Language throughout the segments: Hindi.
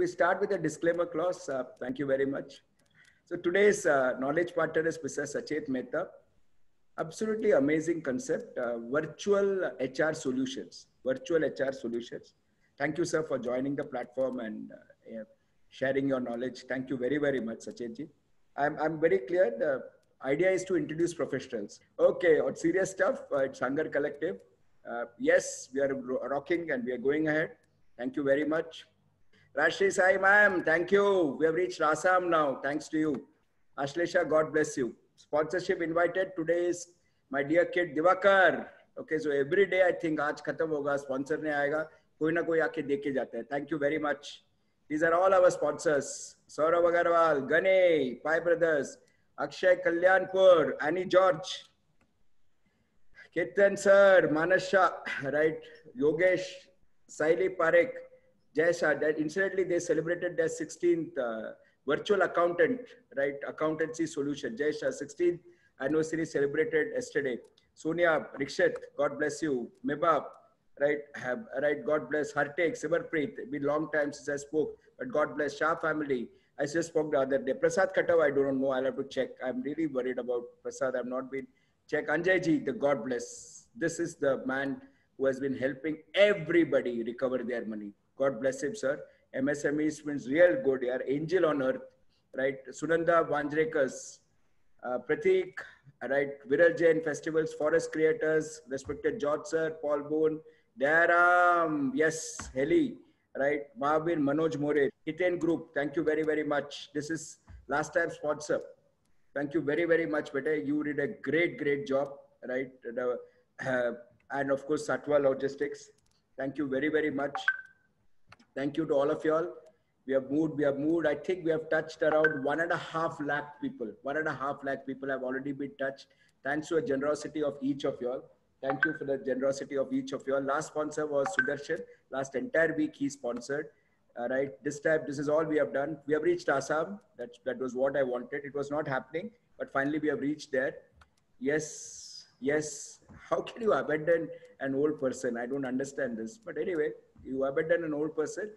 we start with a disclaimer clause? Thank you very much. So today's knowledge partner is Mr. Sachet Mehta. Absolutely amazing concept, virtual HR solutions, virtual HR solutions. Thank you, sir, for joining the platform and sharing your knowledge. Thank you very, very much, Sachetji. I'm very clear. The idea is to introduce professionals. Okay, on serious stuff, it's Hunger Collective. Yes, we are rocking and we are going ahead. Thank you very much. Rashri Sai, ma'am, thank you. We have reached Assam now. Thanks to you. Ashlesha, God bless you. Sponsorship invited. Today is my dear kid Divakar. Okay, so every day I think आज खत्म होगा, sponsor ने आएगा, कोई ना कोई आके देके जाता है. Thank you very much. These are all our sponsors. Saurav Agarwal, Ganey, Pai Brothers, Akshay Kalyanpur, Annie George, Ketan sir, Manasha, right? Yogesh, Saili Parekh, Jaysha. That incidentally they celebrated their 16th virtual accountant, right? Accountancy solution. Jaysha, 16th anniversary celebrated yesterday. Sonia, Rikshit, God bless you. Mibab, right? Right. God bless. Hartek, Simarpreet. Been long time since I spoke, but God bless. Shah family. I just spoke the other day. Prasad Katav, I don't know. I'll have to check. I'm really worried about Prasad. I've not been. Check Anjay ji, the God bless. This is the man who has been helping everybody recover their money. God bless him, sir. MSMEs means real good. They are angel on earth, right? Sunanda Vanjrekas, Pratik, right? Viral Jain Festivals, Forest Creators, respected George sir, Paul Boone, Daram, yes, Heli, right? Mahavir, Manoj More, Hiten Group, thank you very, very much. This is last time sponsor. Thank you very, very much, Bete. You did a great, great job, right? And of course, Satwa Logistics. Thank you very, very much. Thank you to all of y'all. We have moved. I think we have touched around 1.5 lakh people. 1.5 lakh people have already been touched. Thanks to the generosity of each of y'all. Thank you for the generosity of each of y'all. Last sponsor was Sudarshan. Last entire week he sponsored. Right. This time, this is all we have done. We have reached Assam. That was what I wanted. It was not happening, but finally we have reached there. Yes. Yes. How can you abandon an old person? I don't understand this. But anyway, you abandon an old person,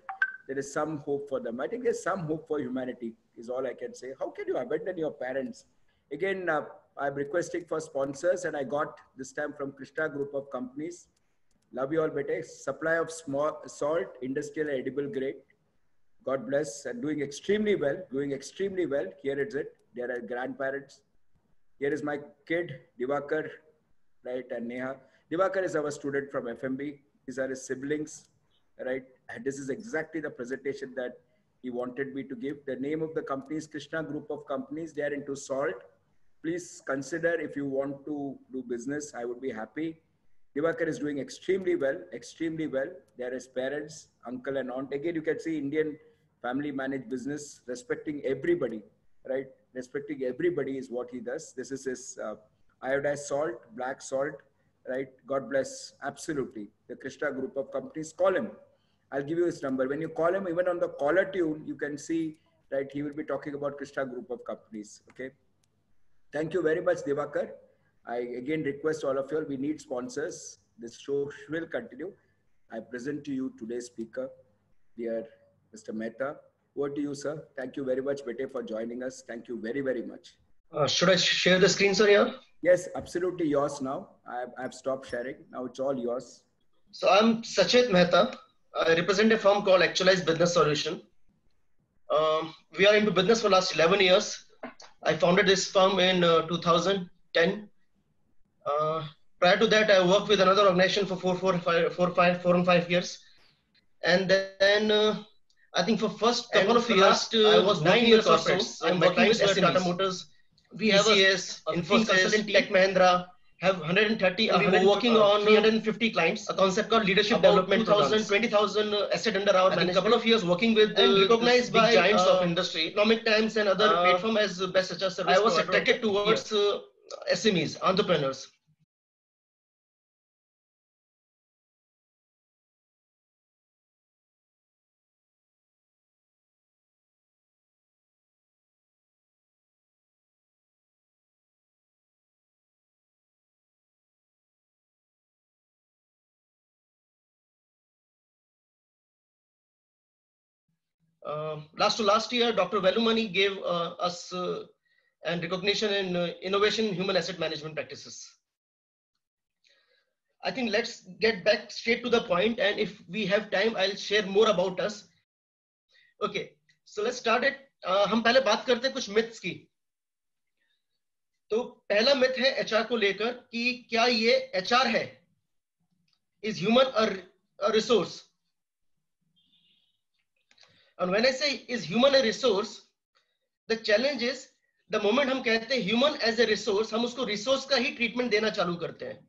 there is some hope for them. I think there's some hope for humanity is all I can say. How can you abandon your parents? Again, I'm requesting for sponsors and I got this time from Krishna Group of Companies. Love you all, bete. Supply of small salt, industrial and edible grade. God bless and doing extremely well, Here is it. There are grandparents. Here is my kid, Divakar, right? And Neha. Divakar is our student from FMB. These are his siblings, right? And this is exactly the presentation that he wanted me to give. The name of the company is Krishna Group of Companies. They are into salt. Please consider if you want to do business, I would be happy. Divakar is doing extremely well, extremely well. There is parents, uncle and aunt. Again, you can see Indian family managed business, respecting everybody, right? Respecting everybody is what he does. This is his iodized salt, black salt, right? God bless, absolutely. The Krishna Group of Companies, call him. I'll give you his number. When you call him, even on the caller tune, you can see, right? He will be talking about Krishna Group of Companies, okay? Thank you very much, Divakar. I again request all of you all, we need sponsors. This show will continue. I present to you today's speaker, dear Mr. Mehta. Over to you, sir. Thank you very much, Bete, for joining us. Thank you very, very much. Should I share the screen, sir, here? Yes, absolutely yours now. I've stopped sharing. Now it's all yours. So I'm Sachet Mehta. I represent a firm called Actualize Business Solution. We are into business for last 11 years. I founded this firm in 2010. Prior to that, I worked with another organization for 4 and 5 years. And then I think for first couple of years, I was 9 years or so. I'm working with Tata Motors. We have TCS, Infosys, Tech Mahindra, have 130, working on 350 clients, a concept called leadership development 20,000 asset under our management. A couple of years working with and recognized by giants of industry, Economic Times and other platform as best HR service. I was attracted towards SMEs, entrepreneurs. Last year, Dr. Velumani gave us and recognition in innovation in human asset management practices. I think let's get back straight to the point, and if we have time, I'll share more about us. Okay, so let's start it. हम पहले बात करते हैं कुछ myths की. तो पहला myth है HR को लेकर कि क्या ये HR है? Is human a resource? And when I say is human a resource, the challenge is the moment हम कहते हैं human as a resource, हम उसको resource का ही treatment देना चालू करते हैं.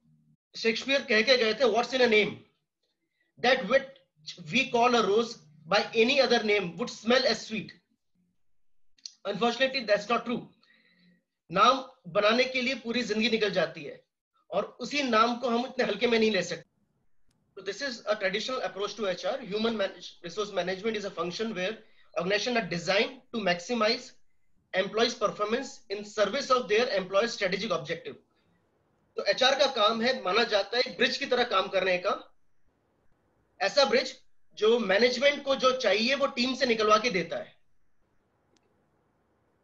शेक्सपियर कह के गए थे, what's in a name? That which we call a rose by any other name would smell as sweet. Unfortunately, that's not true. नाम बनाने के लिए पूरी जिंदगी निकल जाती है और उसी नाम को हम इतने हल्के में नहीं ले सकते. So this is a traditional approach to HR. Human resource management is a function where organizations are designed to maximize employees' performance in service of their employees' strategic objective. तो HR का काम है, माना जाता है, ब्रिज की तरह काम करने का. ऐसा ब्रिज जो मैनेजमेंट को जो चाहिए वो टीम से निकलवा के देता है.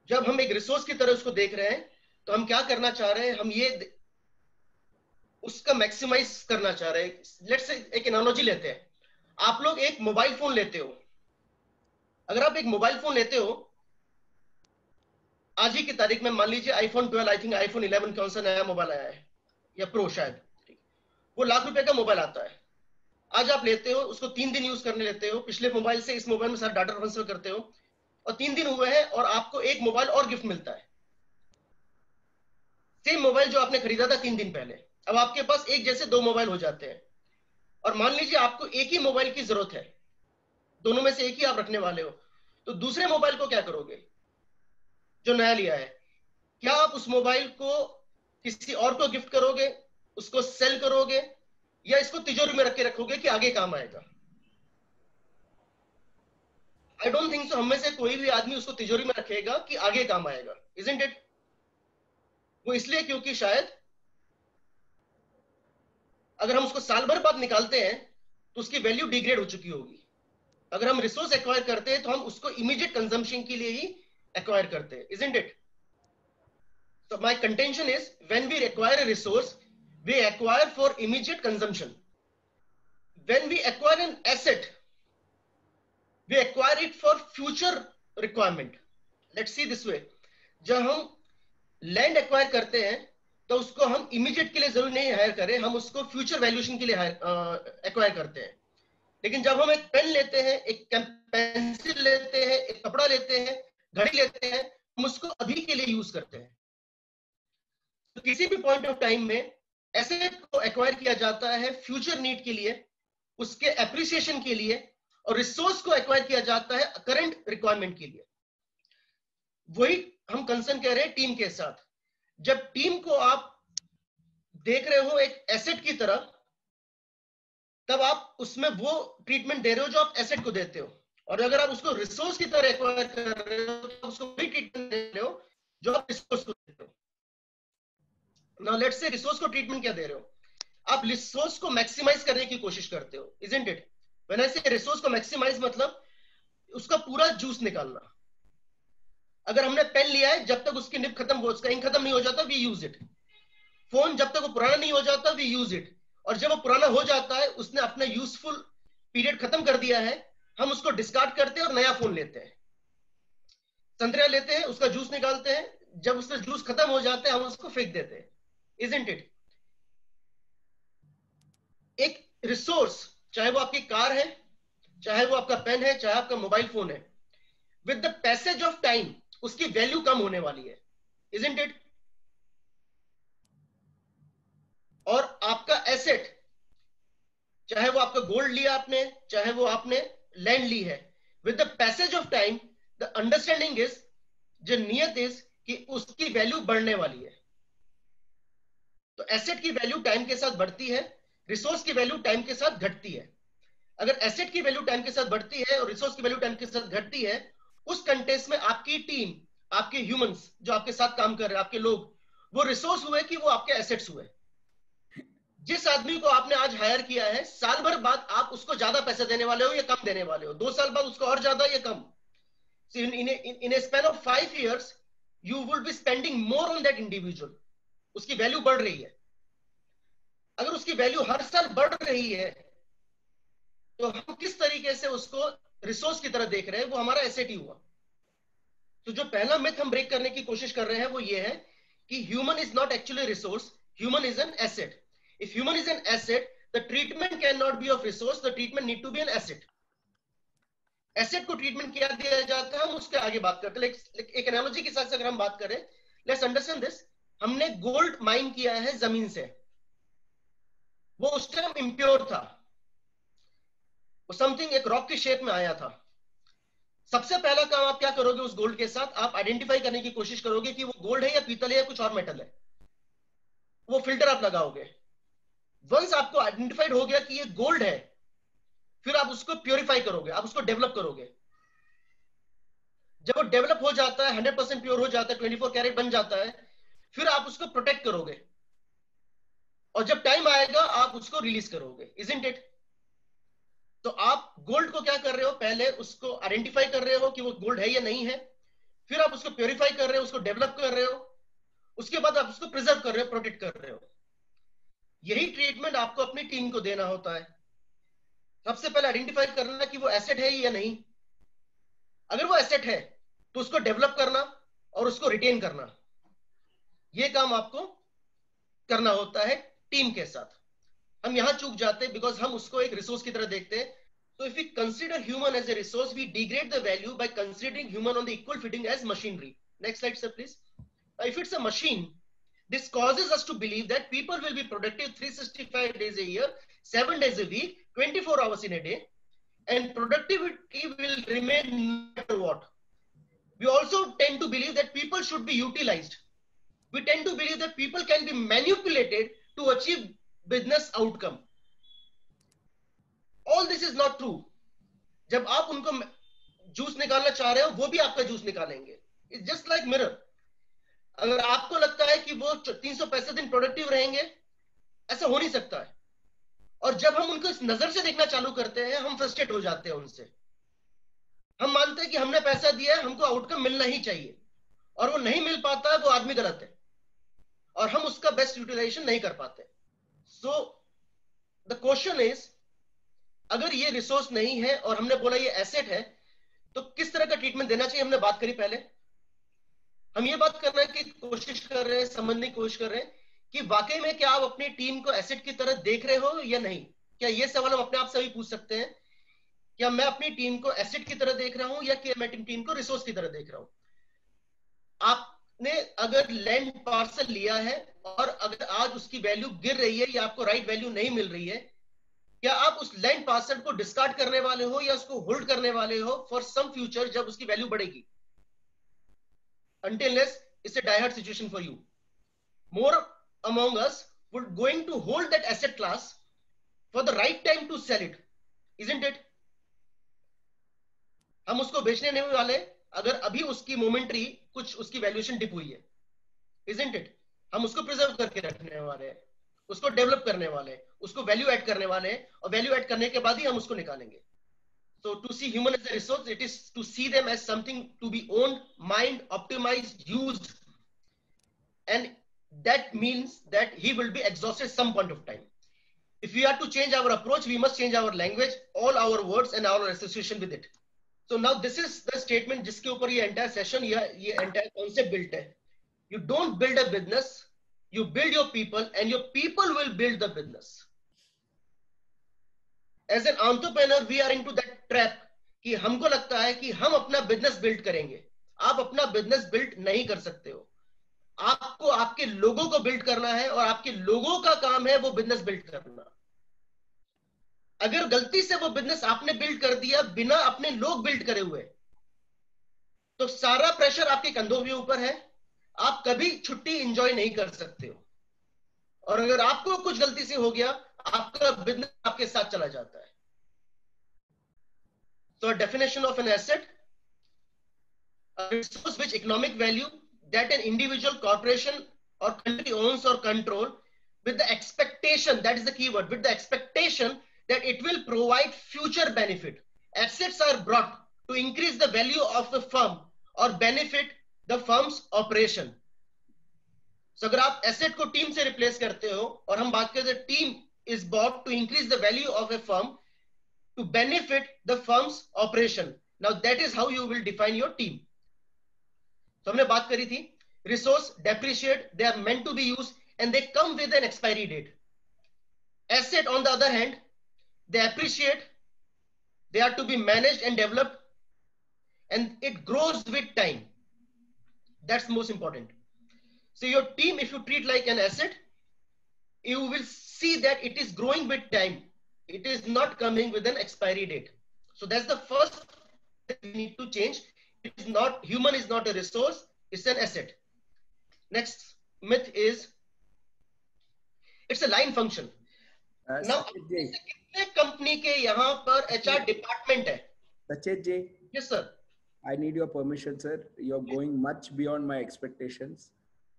जब हम एक रिसोर्स की तरह उसको देख रहे हैं तो हम क्या करना चाह रहे हैं, हम ये उसका मैक्सिमाइज करना चाह रहे हैं. लेट्स से एक एनालॉजी लेते हैं. आप लोग एक मोबाइल फोन लेते हो. अगर आप एक मोबाइल फोन लेते हो आज ही की तारीख में, मान लीजिए आईफोन 12, आई थिंक आईफोन 11 कौन सा नया मोबाइल आया है या प्रो शायद, वो लाख रुपए का मोबाइल आता है. आज आप लेते हो, उसको 3 दिन यूज करने लेते हो, पिछले मोबाइल से इस मोबाइल में सारा डाटा ट्रांसफर करते हो और 3 दिन हुए हैं और आपको एक मोबाइल और गिफ्ट मिलता है. सेम मोबाइल जो आपने खरीदा था 3 दिन पहले, अब आपके पास एक जैसे 2 मोबाइल हो जाते हैं. और मान लीजिए आपको एक ही मोबाइल की जरूरत है, दोनों में से एक ही आप रखने वाले हो, तो दूसरे मोबाइल को क्या करोगे जो नया लिया है? क्या आप उस मोबाइल को किसी और को गिफ्ट करोगे, उसको सेल करोगे, या इसको तिजोरी में रख के रखोगे कि आगे काम आएगा? I don't think so. हम में से कोई भी आदमी उसको तिजोरी में रखेगा कि आगे काम आएगा. Isn't it? वो इसलिए क्योंकि शायद अगर हम उसको साल भर बाद निकालते हैं तो उसकी वैल्यू डिग्रेड हो चुकी होगी. अगर हम रिसोर्स एक्वायर करते हैं तो हम उसको इमीडिएट कंजम्पशन के लिए ही एक्वायर करते हैं. Isn't it? So my contention is, when we acquire a resource, we acquire for immediate consumption. When we acquire an asset, we acquire it for future requirement. Let's see this way. जब हम land acquire करते हैं तो उसको हम immediate के लिए जरूर नहीं हायर करें, हम उसको future valuation के लिए acquire करते हैं. लेकिन जब हम एक पेन लेते हैं, एक पेंसिल लेते हैं, एक कपड़ा लेते हैं, घड़ी लेते हैं, हम उसको अभी के लिए यूज करते हैं. तो किसी भी पॉइंट ऑफ टाइम में एसेट को एक्वायर किया जाता है फ्यूचर नीड के लिए, उसके एप्रिसिएशन के लिए, और रिसोर्स को एक्वायर किया जाता है करंट रिक्वायरमेंट के लिए. वही हम कंसर्न कह रहे हैं टीम के साथ. जब टीम को आप देख रहे हो एक एसेट की तरह, तब आप उसमें वो ट्रीटमेंट दे रहे हो जो आप एसेट को देते हो. और अगर आप उसको रिसोर्स की तरह एक्वायर कर रहे हो तो उसको वही ट्रीटमेंट दे रहे हो जो आप रिसोर्स को देते हो. Now let's say रिसोर्स को ट्रीटमेंट क्या दे रहे हो? आप रिसोर्स को मैक्सिमाइज करने की कोशिश करते हो. Isn't it? When I say resource को मैक्सिमाइज, मतलब उसका पूरा जूस निकालना. अगर हमने पेन लिया है, जब तक उसकी निब खत्म हो, उसका इंक खत्म नहीं हो जाता, we use it. फोन जब तक वो पुराना नहीं हो जाता, we use it. और जब वो पुराना हो जाता है, उसने अपना यूजफुल पीरियड खत्म कर दिया है, हम उसको डिस्कार्ड करते हैं और नया फोन लेते हैं. संतरा लेते हैं, उसका जूस निकालते हैं, जब उसका जूस खत्म हो जाता है हम उसको फेंक देते हैं. Isn't it? एक रिसोर्स, चाहे वो आपकी कार है, चाहे वो आपका पेन है, चाहे आपका मोबाइल फोन है, with the passage of time उसकी वैल्यू कम होने वाली है. Isn't it? और आपका एसेट, चाहे वो आपका गोल्ड लिया आपने, चाहे वो आपने लैंड ली है, with the passage of time the understanding is, जो नियत इज कि उसकी वैल्यू बढ़ने वाली है. तो एसेट की वैल्यू टाइम के साथ बढ़ती है, रिसोर्स की वैल्यू टाइम के साथ घटती है. अगर एसेट की वैल्यू टाइम के साथ बढ़ती है और रिसोर्स की वैल्यू टाइम के साथ घटती है, उस कंटेक्स्ट में आपकी टीम, आपके ह्यूमंस जो आपके साथ काम कर रहे हैं, आपके लोग, वो रिसोर्स हुए कि वो आपके एसेट्स हुए. जिस आदमी को आपने आज हायर किया है, साल भर बाद आप उसको ज्यादा पैसे देने वाले हो या कम देने वाले हो? 2 साल बाद उसको और ज्यादा या कम? So in a span of 5 years, you will be spending more on that individual. उसकी वैल्यू बढ़ रही है. अगर उसकी वैल्यू हर साल बढ़ रही है, तो हम किस तरीके से उसको रिसोर्स की तरह देख रहे हैं, वो हमारा एसेट ही हुआ. तो जो पहला मिथ हम ब्रेक करने की कोशिश कर रहे हैं वो ये है कि human is not actually resource, human is an asset. If human is an asset, the treatment can not be of resource, the treatment need to be an asset. Asset को ट्रीटमेंट क्या दिया जाता है, हम उसके आगे बात करते हैं. एक एनालॉजी के साथ अगर हम बात करें, लेट्स अंडरस्टैंड दिस. हमने गोल्ड माइन किया है जमीन से, वो उस टाइम इंप्योर था, वो समथिंग एक रॉक की शेप में आया था. सबसे पहला काम आप क्या करोगे उस गोल्ड के साथ, आप आइडेंटिफाई करने की कोशिश करोगे कि वो गोल्ड है या पीतल है या कुछ और मेटल है. वो फिल्टर आप लगाओगे. वंस आपको आइडेंटिफाइड हो गया कि ये गोल्ड है, फिर आप उसको प्योरीफाई करोगे, आप उसको डेवलप करोगे. जब वो डेवलप हो जाता है, 100% प्योर हो जाता है, 24 कैरेट बन जाता है, फिर आप उसको प्रोटेक्ट करोगे, और जब टाइम आएगा आप उसको रिलीज करोगे. Isn't it? तो आप गोल्ड को क्या कर रहे हो, पहले उसको आइडेंटिफाई कर रहे हो कि वो गोल्ड है या नहीं है, फिर आप उसको प्योरीफाई कर रहे हो, उसको डेवलप कर रहे हो, उसके बाद आप उसको प्रिजर्व कर रहे हो, प्रोटेक्ट कर रहे हो. यही ट्रीटमेंट आपको अपनी टीम को देना होता है. सबसे पहले आइडेंटिफाई करना कि वो एसेट है या नहीं. अगर वो एसेट है तो उसको डेवलप करना और उसको रिटेन करना, ये काम आपको करना होता है टीम के साथ. हम यहां चूक जाते हैं बिकॉज हम उसको एक रिसोर्स की तरह देखते हैं. So if we consider human as a resource, we degrade the value by considering human on the equal footing as machinery. Next slide, sir, please. If it's a machine, this causes us to believe that people will be productive 365 days a year, 7 days a week, 24 hours in a day, and productivity will remain no matter what. We also tend to believe that people should be utilized. We tend to believe that people can be manipulated to achieve business outcome. All this is not true. जब आप उनको जूस निकालना चाह रहे हो, वो भी आपका जूस निकालेंगे. It's just like mirror. अगर आपको लगता है कि वो 365 दिन प्रोडक्टिव रहेंगे, ऐसा हो नहीं सकता है. और जब हम उनको इस नजर से देखना चालू करते हैं, हम फ्रस्ट्रेट हो जाते हैं उनसे. हम मानते हैं कि हमने पैसा दिया है, हमको आउटकम मिलना ही चाहिए, और वो नहीं मिल पाता है, वो आदमी गलत है, और हम उसका बेस्ट यूटिलाइजेशन नहीं कर पाते. सो द क्वेश्चन इज, अगर ये रिसोर्स नहीं है और हमने बोला ये एसेट है, तो किस तरह का ट्रीटमेंट देना चाहिए, हमने बात करी पहले. हम ये बात करने की कोशिश कर रहे हैं, समझने की कोशिश कर रहे हैं कि वाकई में क्या आप अपनी टीम को एसेट की तरह देख रहे हो या नहीं. क्या ये सवाल हम अपने आप से भी पूछ सकते हैं, क्या मैं अपनी टीम को एसेट की तरह देख रहा हूं या कि मैं टीम को रिसोर्स की तरह देख रहा हूं. आपने अगर लैंड पार्सल लिया है और अगर आज उसकी वैल्यू गिर रही है या आपको राइट वैल्यू नहीं मिल रही है, क्या आप उस लैंड पार्सल को डिस्कार्ड करने वाले हो या उसको होल्ड करने वाले हो फॉर सम फ्यूचर जब उसकी वैल्यू बढ़ेगी. Until unless it's a die-hard situation for you. More among us would going to hold that asset class for the right time to sell it, isn't it? हम उसको बेचने नहीं वाले अगर अभी उसकी मोमेंटरी कुछ उसकी वैल्यूएशन डिप हुई है, isn't it? हम उसको प्रिजर्व करके रखने वाले हैं, उसको डेवलप करने वाले हैं, उसको वैल्यू ऐड करने वाले हैं, और वैल्यू ऐड करने के बाद ही हम उसको निकालेंगे. So to see human as a resource, it is to see them as something to be owned, mined, optimized, used, and that means that he will be exhausted some point of time. If we are to change our approach, we must change our language, all our words and our association with it. So now this is the statement जिसके ऊपर ये entire session या ये entire concept built है. You don't build a business, you build your people, and your people will build the business. As an entrepreneur, we are into that trap कि हमको लगता है कि हम अपना बिजनेस बिल्ड करेंगे. आप अपना बिजनेस बिल्ड नहीं कर सकते हो. आपको आपके लोगों को बिल्ड करना है, और आपके लोगों का काम है वो बिजनेस बिल्ड करना. अगर गलती से वो बिजनेस आपने बिल्ड कर दिया बिना अपने लोग बिल्ड करे हुए, तो सारा प्रेशर आपके कंधों के ऊपर है. आप कभी छुट्टी एंजॉय नहीं कर सकते हो, और अगर आपको कुछ गलती से हो गया, आपका बिजनेस आपके साथ चला जाता है. So a definition of an asset, a resource which economic value that an individual, corporation or country owns or control with the expectation, that is the keyword, with the expectation that it will provide future benefit. Assets are brought to increase the value of the firm or benefit the firm's operation. So अगर आप asset को team से replace करते हो और हम बात करते हैं team is bought to increase the value of a firm to benefit the firm's operation. Now that is how you will define your team. So हमने बात करी थी resource depreciate, they are meant to be used and they come with an expiry date. Asset on the other hand, they appreciate, they are to be managed and developed, and it grows with time. That's most important. So your team, if you treat like an asset, you will see that it is growing with time. It is not coming with an expiry date. So that's the first thing we need to change. It is not, human is not a resource, it's an asset. Next myth is, it's a line function. Now, कितने कंपनी के यहाँ पर HR डिपार्टमेंट है? Sachet ji. Yes, sir. I need your permission, sir. You're going much beyond my expectations.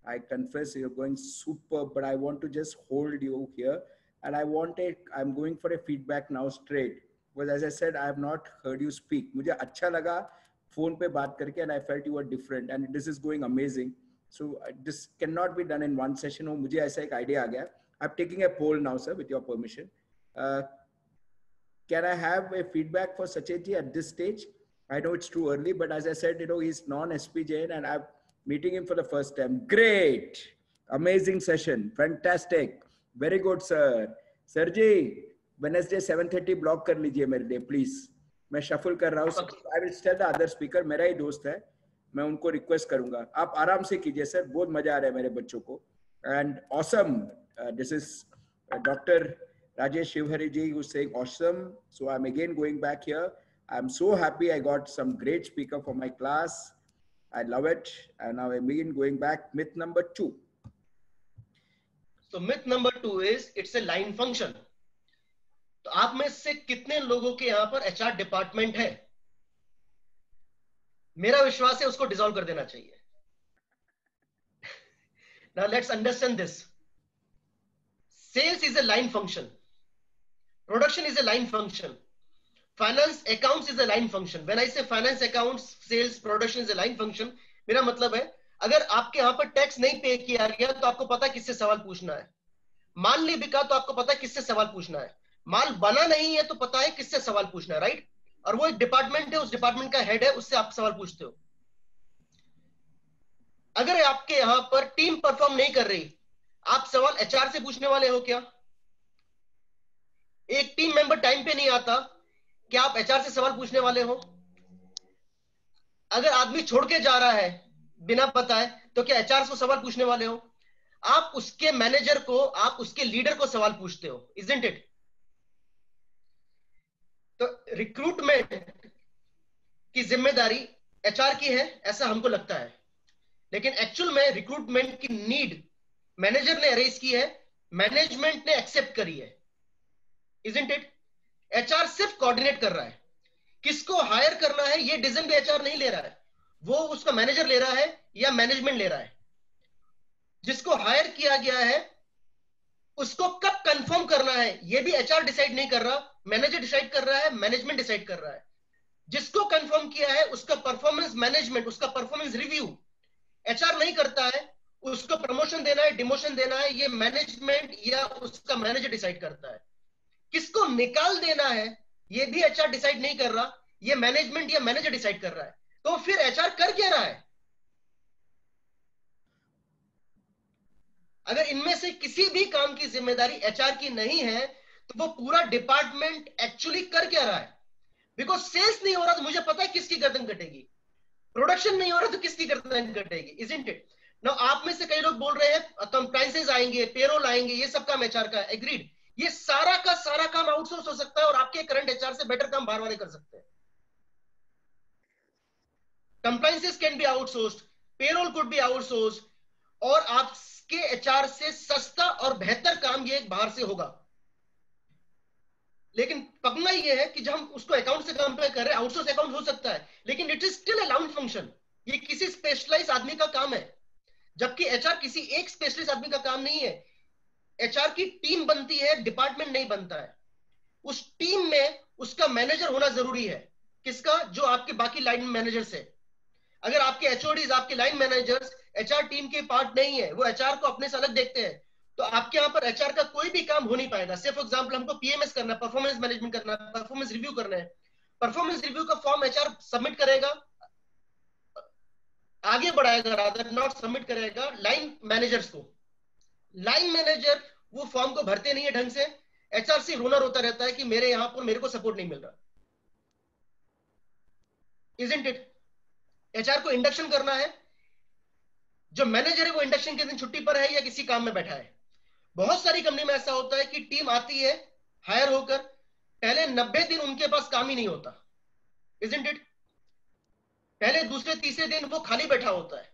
I confess you're going super, but I want to just hold you here. And I'm going for a feedback now straight. Because as I said, I have not heard you speak. मुझे अच्छा लगा phone पे बात करके, and I felt you were different. And this is going amazing. So this cannot be done in one session. और मुझे ऐसा एक idea आ गया. I'm taking a poll now, sir, with your permission. Can I have a feedback for Sachet ji at this stage? I know it's too early, but as I said, he's non-SP Jain and I'm meeting him for the first time. Great. Amazing session. Fantastic. Very good, sir. Sir ji, Wednesday 7:30 block कर लीजिए मेरे लिए, please. मैं shuffle कर रहा हूँ. I will tell the other speaker, मेरा ही दोस्त है. मैं उनको request करूँगा. आप आराम से कीजिए, sir. बहुत मजा आ रहा है मेरे बच्चों को. And awesome. This is Dr. Rajesh Shivhari ji who's saying awesome. So I'm again going back here. I'm so happy I got some great speaker for my class. I love it. And now I'm again going back. Myth number 2. So myth number 2 is it's a line function. तो आप में से कितने लोगों के यहाँ पर HR डिपार्टमेंट है? मेरा विश्वास है उसको डिसॉल्व कर देना चाहिए. Now let's understand this. Sales is a line function. Production is a line function. Finance accounts is a line function. When I say finance accounts, sales, production is a line function, मेरा मतलब है अगर आपके यहाँ पर टैक्स नहीं पे किया गया तो आपको पता है किससे सवाल पूछना है. माल नहीं बिका तो आपको पता है किससे सवाल पूछना है. माल बना नहीं है तो पता है किससे सवाल पूछना है, राइट? और वो एक डिपार्टमेंट है, उस डिपार्टमेंट का हेड है, उससे आप सवाल पूछते हो. अगर आपके यहाँ पर टीम परफॉर्म नहीं कर रही, आप सवाल एचआर से पूछने वाले हो क्या? एक टीम मेंबर टाइम पे नहीं आता, क्या आप एचआर से सवाल पूछने वाले हो? अगर आदमी छोड़ के जा रहा है बिना बताए तो क्या एचआर को सवाल पूछने वाले हो? आप उसके मैनेजर को, आप उसके लीडर को सवाल पूछते हो, इजंट इट? तो रिक्रूटमेंट की जिम्मेदारी एचआर की है ऐसा हमको लगता है, लेकिन एक्चुअल में रिक्रूटमेंट की नीड मैनेजर ने अरेज की है, मैनेजमेंट ने एक्सेप्ट करी है, इजंट इट? एचआर सिर्फ कोऑर्डिनेट कर रहा है. किसको हायर करना है ये डिसीजन भी एचआर नहीं ले रहा है, वो उसका मैनेजर ले रहा है या मैनेजमेंट ले रहा है. जिसको हायर किया गया है उसको कब कंफर्म करना है ये भी एचआर डिसाइड नहीं कर रहा, मैनेजर डिसाइड कर रहा है, मैनेजमेंट डिसाइड कर रहा है. जिसको कंफर्म किया है उसका परफॉर्मेंस मैनेजमेंट, उसका परफॉर्मेंस रिव्यू एचआर नहीं करता है. उसको प्रमोशन देना है, डिमोशन देना है, ये मैनेजमेंट या उसका मैनेजर डिसाइड करता है. किसको निकाल देना है ये भी एचआर डिसाइड नहीं कर रहा, ये मैनेजमेंट या मैनेजर डिसाइड कर रहा है. तो फिर एचआर कर क्या रहा है? अगर इनमें से किसी भी काम की जिम्मेदारी एचआर की नहीं है तो वो पूरा डिपार्टमेंट एक्चुअली कर क्या रहा है? बिकॉज सेल्स नहीं हो रहा तो मुझे पता है किसकी गर्दन कटेगी, प्रोडक्शन नहीं हो रहा तो किसकी गर्दन कटेगी, इजंट इट? नाउ आप में से कई लोग बोल रहे हैं कंप्लायंसेस आएंगे, पेरोल आएंगे, ये सब काम एचआर का है. एग्रीड, ये सारा का सारा काम आउटसोर्स हो सकता है और आपके करंट एचआर से बेटर काम बाहर वाले कर सकते हैं. Compliances can be outsourced, payroll could be outsourced, और आपके एचआर से सस्ता और बेहतर काम ये बाहर से होगा. लेकिन पकना ये है कि जब हम उसको अकाउंट से कंपेयर कर रहे हैं, आउटसोर्स अकाउंट हो सकता है लेकिन it is still a line function. ये किसी स्पेशलाइज्ड आदमी का काम है, जबकि एचआर किसी एक स्पेशलिस्ट आदमी का काम नहीं है. एचआर की टीम बनती है, डिपार्टमेंट नहीं बनता है. उस टीम में उसका मैनेजर होना जरूरी है. किसका? जो आपके बाकी लाइन मैनेजर्स है। अगर आपके एचओडीज, आपके लाइन मैनेजर्स एचआर टीम के पार्ट नहीं है, वो एचआर को अपने से अलग देखते हैं, तो आपके यहाँ पर एचआर का कोई भी काम हो नहीं पाएगा। से फॉर एग्जांपल हमको पीएमएस करना है, परफॉर्मेंस मैनेजमेंट करना है, परफॉर्मेंस रिव्यू करना है। परफॉर्मेंस रिव्यू का फॉर्म एचआर सबमिट करेगा, आगे बढ़ाएगा, रादर नॉट सबमिट करेगा लाइन मैनेजर्स को। लाइन मैनेजर वो फॉर्म को भरते नहीं है ढंग से, एचआर से रोना रोता रहता है कि मेरे यहां पर मेरे को सपोर्ट नहीं मिल रहा। Isn't it? एचआर को इंडक्शन करना है, जो मैनेजर है वो इंडक्शन के दिन छुट्टी पर है या किसी काम में बैठा है। बहुत सारी कंपनी में ऐसा होता है कि टीम आती है हायर होकर, पहले 90 दिन उनके पास काम ही नहीं होता। Isn't it? पहले दूसरे तीसरे दिन वो खाली बैठा होता है।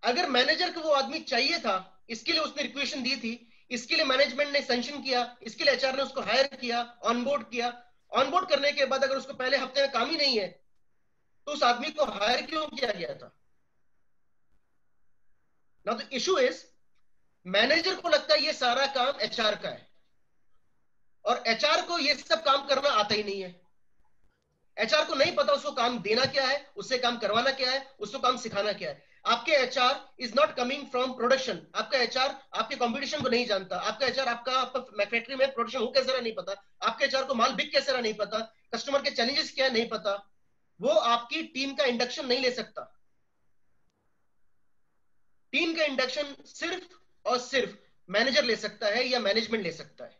अगर मैनेजर को वो आदमी चाहिए था, इसके लिए उसने रिक्वेशन दी थी, इसके लिए मैनेजमेंट ने सैंक्शन किया, इसके लिए एचआर ने उसको हायर किया, ऑनबोर्ड किया, ऑनबोर्ड करने के बाद अगर उसको पहले हफ्ते में काम ही नहीं है तो उस आदमी को हायर क्यों किया गया था? Now the issue is, manager को लगता है ये सारा काम एचआर का है, और एचआर को ये सब काम करना आता ही नहीं है। एचआर को नहीं पता उसको काम देना क्या है, उससे काम करवाना क्या है, उसको काम सिखाना क्या है। आपके HR is not coming from production. आपका एचआर आपके कंपटीशन को नहीं जानता। आपका एचआर आपका फैक्ट्री में प्रोडक्शन हो कैसे रहा नहीं पता। आपके एचआर को माल बिक कैसे रहा नहीं पता। कस्टमर के चैलेंजेस क्या है नहीं पता। वो आपकी टीम का इंडक्शन नहीं ले सकता। टीम का इंडक्शन सिर्फ और सिर्फ मैनेजर ले सकता है या मैनेजमेंट ले सकता है।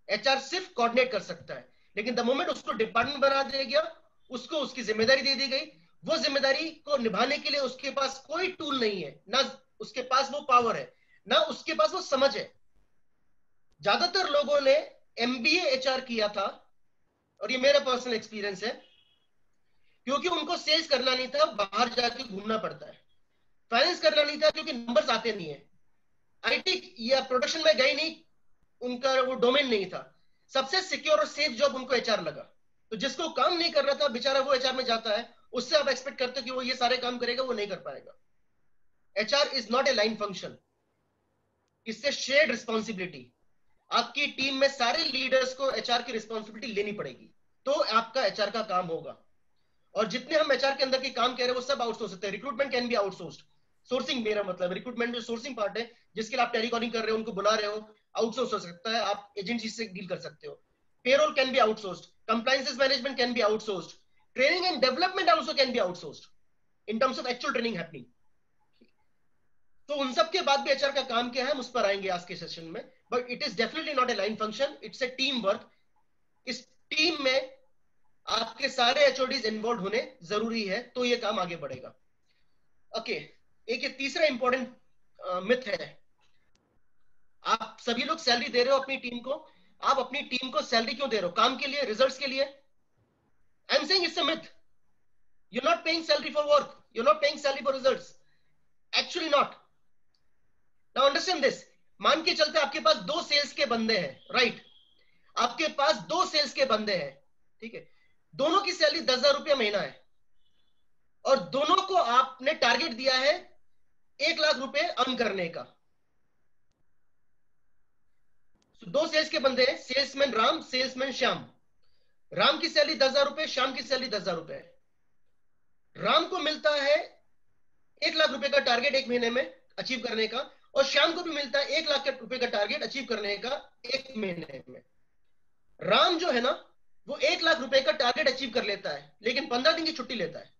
एचआर सिर्फ कोऑर्डिनेट कर सकता है, लेकिन द मोमेंट उसको डिपार्टमेंट बना दिया गया, उसको उसकी जिम्मेदारी दे दी गई, वो जिम्मेदारी को निभाने के लिए उसके पास कोई टूल नहीं है, ना उसके पास वो पावर है, ना उसके पास वो समझ है। ज्यादातर लोगों ने एमबीए एचआर किया था, और ये मेरा पर्सनल एक्सपीरियंस है, क्योंकि उनको सेल्स करना नहीं था, बाहर जाके घूमना पड़ता है। फाइनेंस करना नहीं था क्योंकि नंबर्स आते नहीं है। आईटी या प्रोडक्शन में गए नहीं, उनका वो डोमेन नहीं था। सबसे सिक्योर और सेफ जॉब उनको एचआर लगा। तो जिसको काम नहीं करना था बेचारा वो एचआर में जाता है, उससे आप एक्सपेक्ट करते हो कि वो ये सारे काम करेगा, वो नहीं कर पाएगा। HR is not a line function, इससे शेयर्ड रिस्पॉन्सिबिलिटी। आपकी टीम में सारे लीडर्स को एचआर की रिस्पॉन्सिबिलिटी लेनी पड़ेगी, तो आपका एचआर का काम होगा। और जितने हम एचआर के अंदर के काम कह रहे हैं वो सब आउटसोर्स होते हैं। Recruitment can be outsourced. Sourcing, मेरा मतलब रिक्रूटमेंट जो सोर्सिंग पार्ट है, जिसके लिए आप टेलीकॉलिंग कर रहे हो, उनको बुला रहे हो, आउटसोर्स हो सकता है, आप एजेंसी से डील कर सकते हो। Payroll can be outsourced, compliances management can be outsourced, training and development also can be outsourced in terms of actual training happening. तो उन सब के बाद भी एचआर का काम क्या है हम उस पर आएंगे आज के सेशन में, but it is definitely not a line function, it's a team work. इस टीम में आपके सारे एचओडीज इन्वॉल्व होने जरूरी है, तो ये काम आगे बढ़ेगा। ओके, एक ये तीसरा इंपॉर्टेंट मिथ है, आप सभी लोग सैलरी दे रहे हो अपनी टीम को। आप अपनी टीम को सैलरी क्यों दे रहे हो? काम के लिए, रिजल्ट्स के लिए? I am saying it's a myth. You are not paying salary for work, you are not paying salary for results, actually not. Now understand this. मान के चलते आपके पास 2 सेल्स के बंदे हैं, राइट? आपके पास 2 सेल्स के बंदे हैं, ठीक है? दोनों की सैलरी 10,000 रुपया महीना है, और दोनों को आपने टारगेट दिया है 1 लाख रुपए अर्न करने का। 2 सेल्स के बंदे हैं, सेल्समैन राम, सेल्समैन श्याम। राम की सैलरी 10,000 रुपए, श्याम की सैलरी 10,000 रुपए है। राम को मिलता है 1 लाख रुपए का टारगेट 1 महीने में अचीव करने का, और श्याम को भी मिलता है 1 लाख रुपए का टारगेट अचीव करने का 1 महीने में। राम जो है ना, वो 1 लाख रुपए का टारगेट अचीव कर लेता है, लेकिन 15 दिन की छुट्टी लेता है।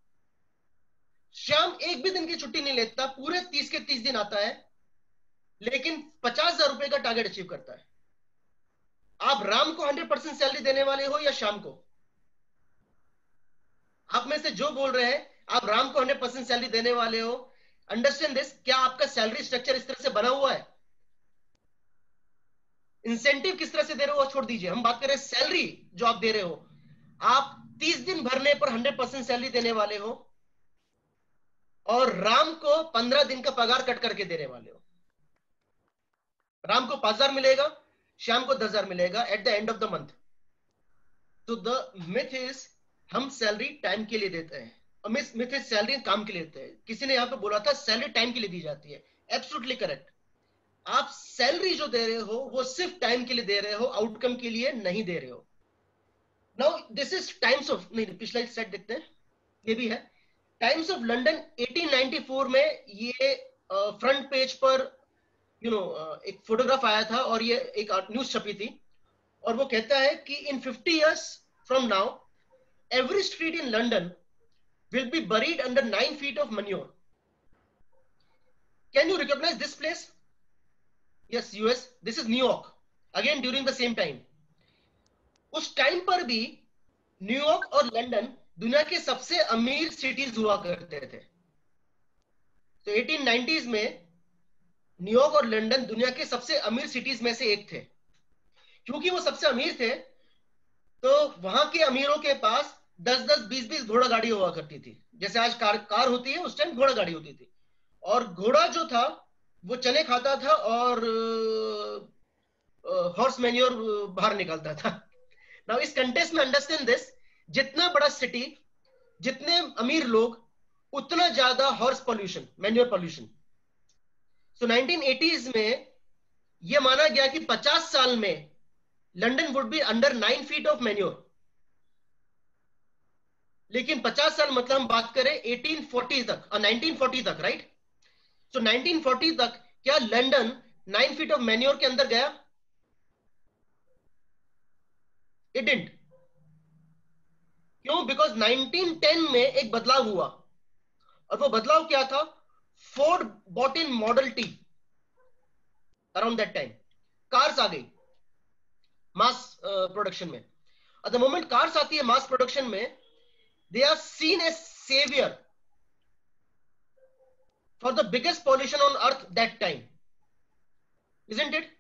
श्याम 1 भी दिन की छुट्टी नहीं लेता, पूरे 30 के 30 दिन आता है, लेकिन 50,000 रुपए का टारगेट अचीव करता है। आप राम को 100% सैलरी देने वाले हो या श्याम को? आप में से जो बोल रहे हैं आप राम को 100% सैलरी देने वाले हो, अंडरस्टैंड दिस, क्या आपका सैलरी स्ट्रक्चर इस तरह से बना हुआ है? इंसेंटिव किस तरह से दे रहे हो छोड़ दीजिए, हम बात कर रहे हैं सैलरी जो आप दे रहे हो। आप 30 दिन भरने पर 100% सैलरी देने वाले हो, और राम को 15 दिन का पगार कट करके देने वाले हो। राम को 5,000 मिलेगा, श्याम को 10,000 मिलेगा at the end of the month. तो द मिथ इज हम सैलरी टाइम के लिए देते हैं, और मिथ इज सैलरी काम के लिए देते हैं। किसी ने यहां पे बोला था सैलरी टाइम के लिए दी जाती है, एब्सोल्युटली करेक्ट। आप सैलरी जो दे रहे हो वो सिर्फ टाइम के लिए दे रहे हो, आउटकम के लिए नहीं दे रहे हो। Now this is times of, नहीं पिछला सेट देखते हैं, ये भी है टाइम्स ऑफ लंदन 1894 में। ये फ्रंट पेज पर एक फोटोग्राफ आया था और ये एक न्यूज छपी थी, और वो कहता है कि इन 50 years from now every street in London will be buried under 9 feet of manure. Can you recognize this place? Yes, US. This is New York. Again during the same time. उस टाइम पर भी न्यूयॉर्क और लंदन दुनिया के सबसे अमीर सिटीज हुआ करते थे। तो 1890s में न्यूयॉर्क और लंदन दुनिया के सबसे अमीर सिटीज में से एक थे। क्योंकि वो सबसे अमीर थे तो वहां के अमीरों के पास 10-10, 20-20 घोड़ा गाड़ी हुआ करती थी। जैसे आज कार होती है, उस टाइम घोड़ा गाड़ी होती थी। और घोड़ा जो था वो चने खाता था और हॉर्स मैन्योर बाहर निकलता था। नाउ इस कंटेस्ट में अंडरस्टैंड दिस, जितना बड़ा सिटी, जितने अमीर लोग, उतना ज्यादा हॉर्स पॉल्यूशन, मैन्योर पॉल्यूशन। सो 1980s में यह माना गया कि 50 साल में London would be under 9 feet of manure. लेकिन 50 साल मतलब हम बात करें 1840 तक और 1940 तक, राइट? सो 1940 तक क्या लंदन 9 feet ऑफ मैन्योर के अंदर गया? It didn't. क्यों? बिकॉज 1910 में एक बदलाव हुआ, और वो बदलाव क्या था? Ford bought in model T. Around that time cars आ गई मास प्रोडक्शन में। एट द मोमेंट कार्स आती है मास प्रोडक्शन में, they are seen as savior for the biggest pollution on earth that time, isn't it?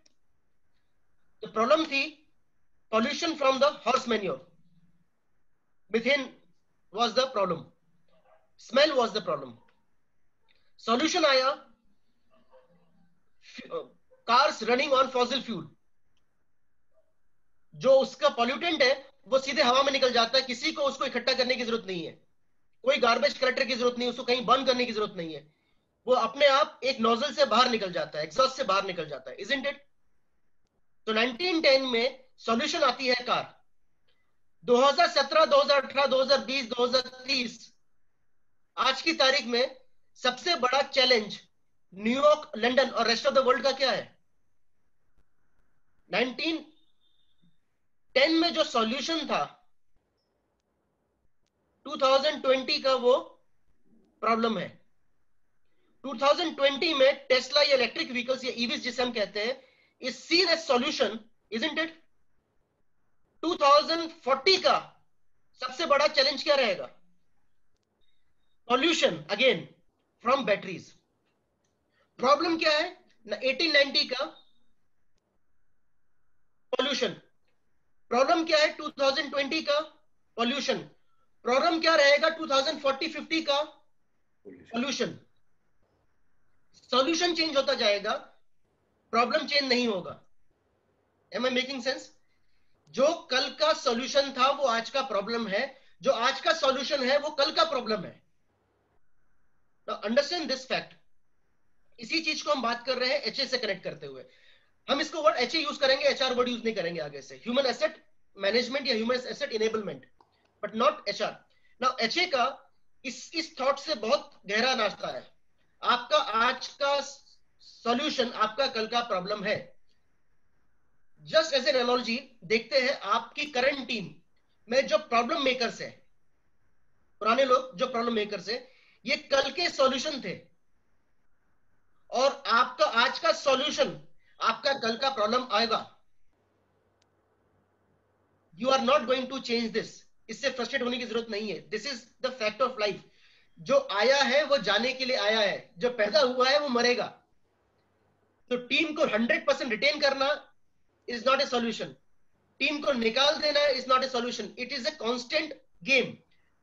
The problem थी pollution from the horse manure. Methane was the problem, smell was the problem. Solution आया, cars running on fossil fuel. जो उसका pollutant है वो सीधे हवा में निकल जाता है, किसी को उसको इकट्ठा करने की जरूरत नहीं है, कोई गार्बेज कलेक्टर की जरूरत नहीं, उसको कहीं बर्न करने की जरूरत नहीं है, वो अपने आप एक नोजल से बाहर निकल जाता है, एग्जॉस्ट से बाहर निकल जाता है, isn't it? तो 1910 में सॉल्यूशन आती है कार। 2017, 2018, 2020, 2030 आज की तारीख में सबसे बड़ा चैलेंज न्यूयॉर्क, लंदन और रेस्ट ऑफ द वर्ल्ड का क्या है? 1910 में जो सॉल्यूशन था 2020 का वो प्रॉब्लम है। 2020 में टेस्ला या इलेक्ट्रिक व्हीकल्स या ईवीज जिसे हम कहते हैं is seen as solution, isn't it? 2040 का सबसे बड़ा चैलेंज क्या रहेगा? Pollution again from batteries. Problem क्या है? 1890 का पॉल्यूशन। प्रॉब्लम क्या है 2020 का? पॉल्यूशन। प्रॉब्लम क्या रहेगा 2040-50 का? पॉल्यूशन। सॉल्यूशन चेंज होता जाएगा, प्रॉब्लम चेंज नहीं होगा। Am I making sense? जो कल का सॉल्यूशन था वो आज का प्रॉब्लम है, जो आज का सॉल्यूशन है वो कल का प्रॉब्लम है। Now understand this fact. इसी चीज को हम बात कर रहे हैं एचए से कनेक्ट करते हुए। हम इसको वर्ड एचए यूज करेंगे, एचआर वर्ड यूज नहीं करेंगे आगे से। ह्यूमन एसेट मैनेजमेंट या human asset enablement, but not HR. Now HA का इस थॉट से बहुत गहरा नाता है। आपका आज का सॉल्यूशन आपका कल का प्रॉब्लम है। जस्ट एज एन एनालॉजी देखते हैं, आपकी करंट टीम में जो प्रॉब्लम मेकर्स है, पुराने लोग जो प्रॉब्लम मेकर्स है, ये कल के सॉल्यूशन थे, और आपका आज का सॉल्यूशन आपका कल का प्रॉब्लम आएगा। You are not going to change this. इससे फ्रस्ट्रेट होने की जरूरत नहीं है। This is the fact of life. जो आया है वो जाने के लिए आया है, जो पैदा हुआ है वो मरेगा। तो टीम को 100% रिटेन करना is not a solution, team को निकाल देना is not a solution. It is a constant game.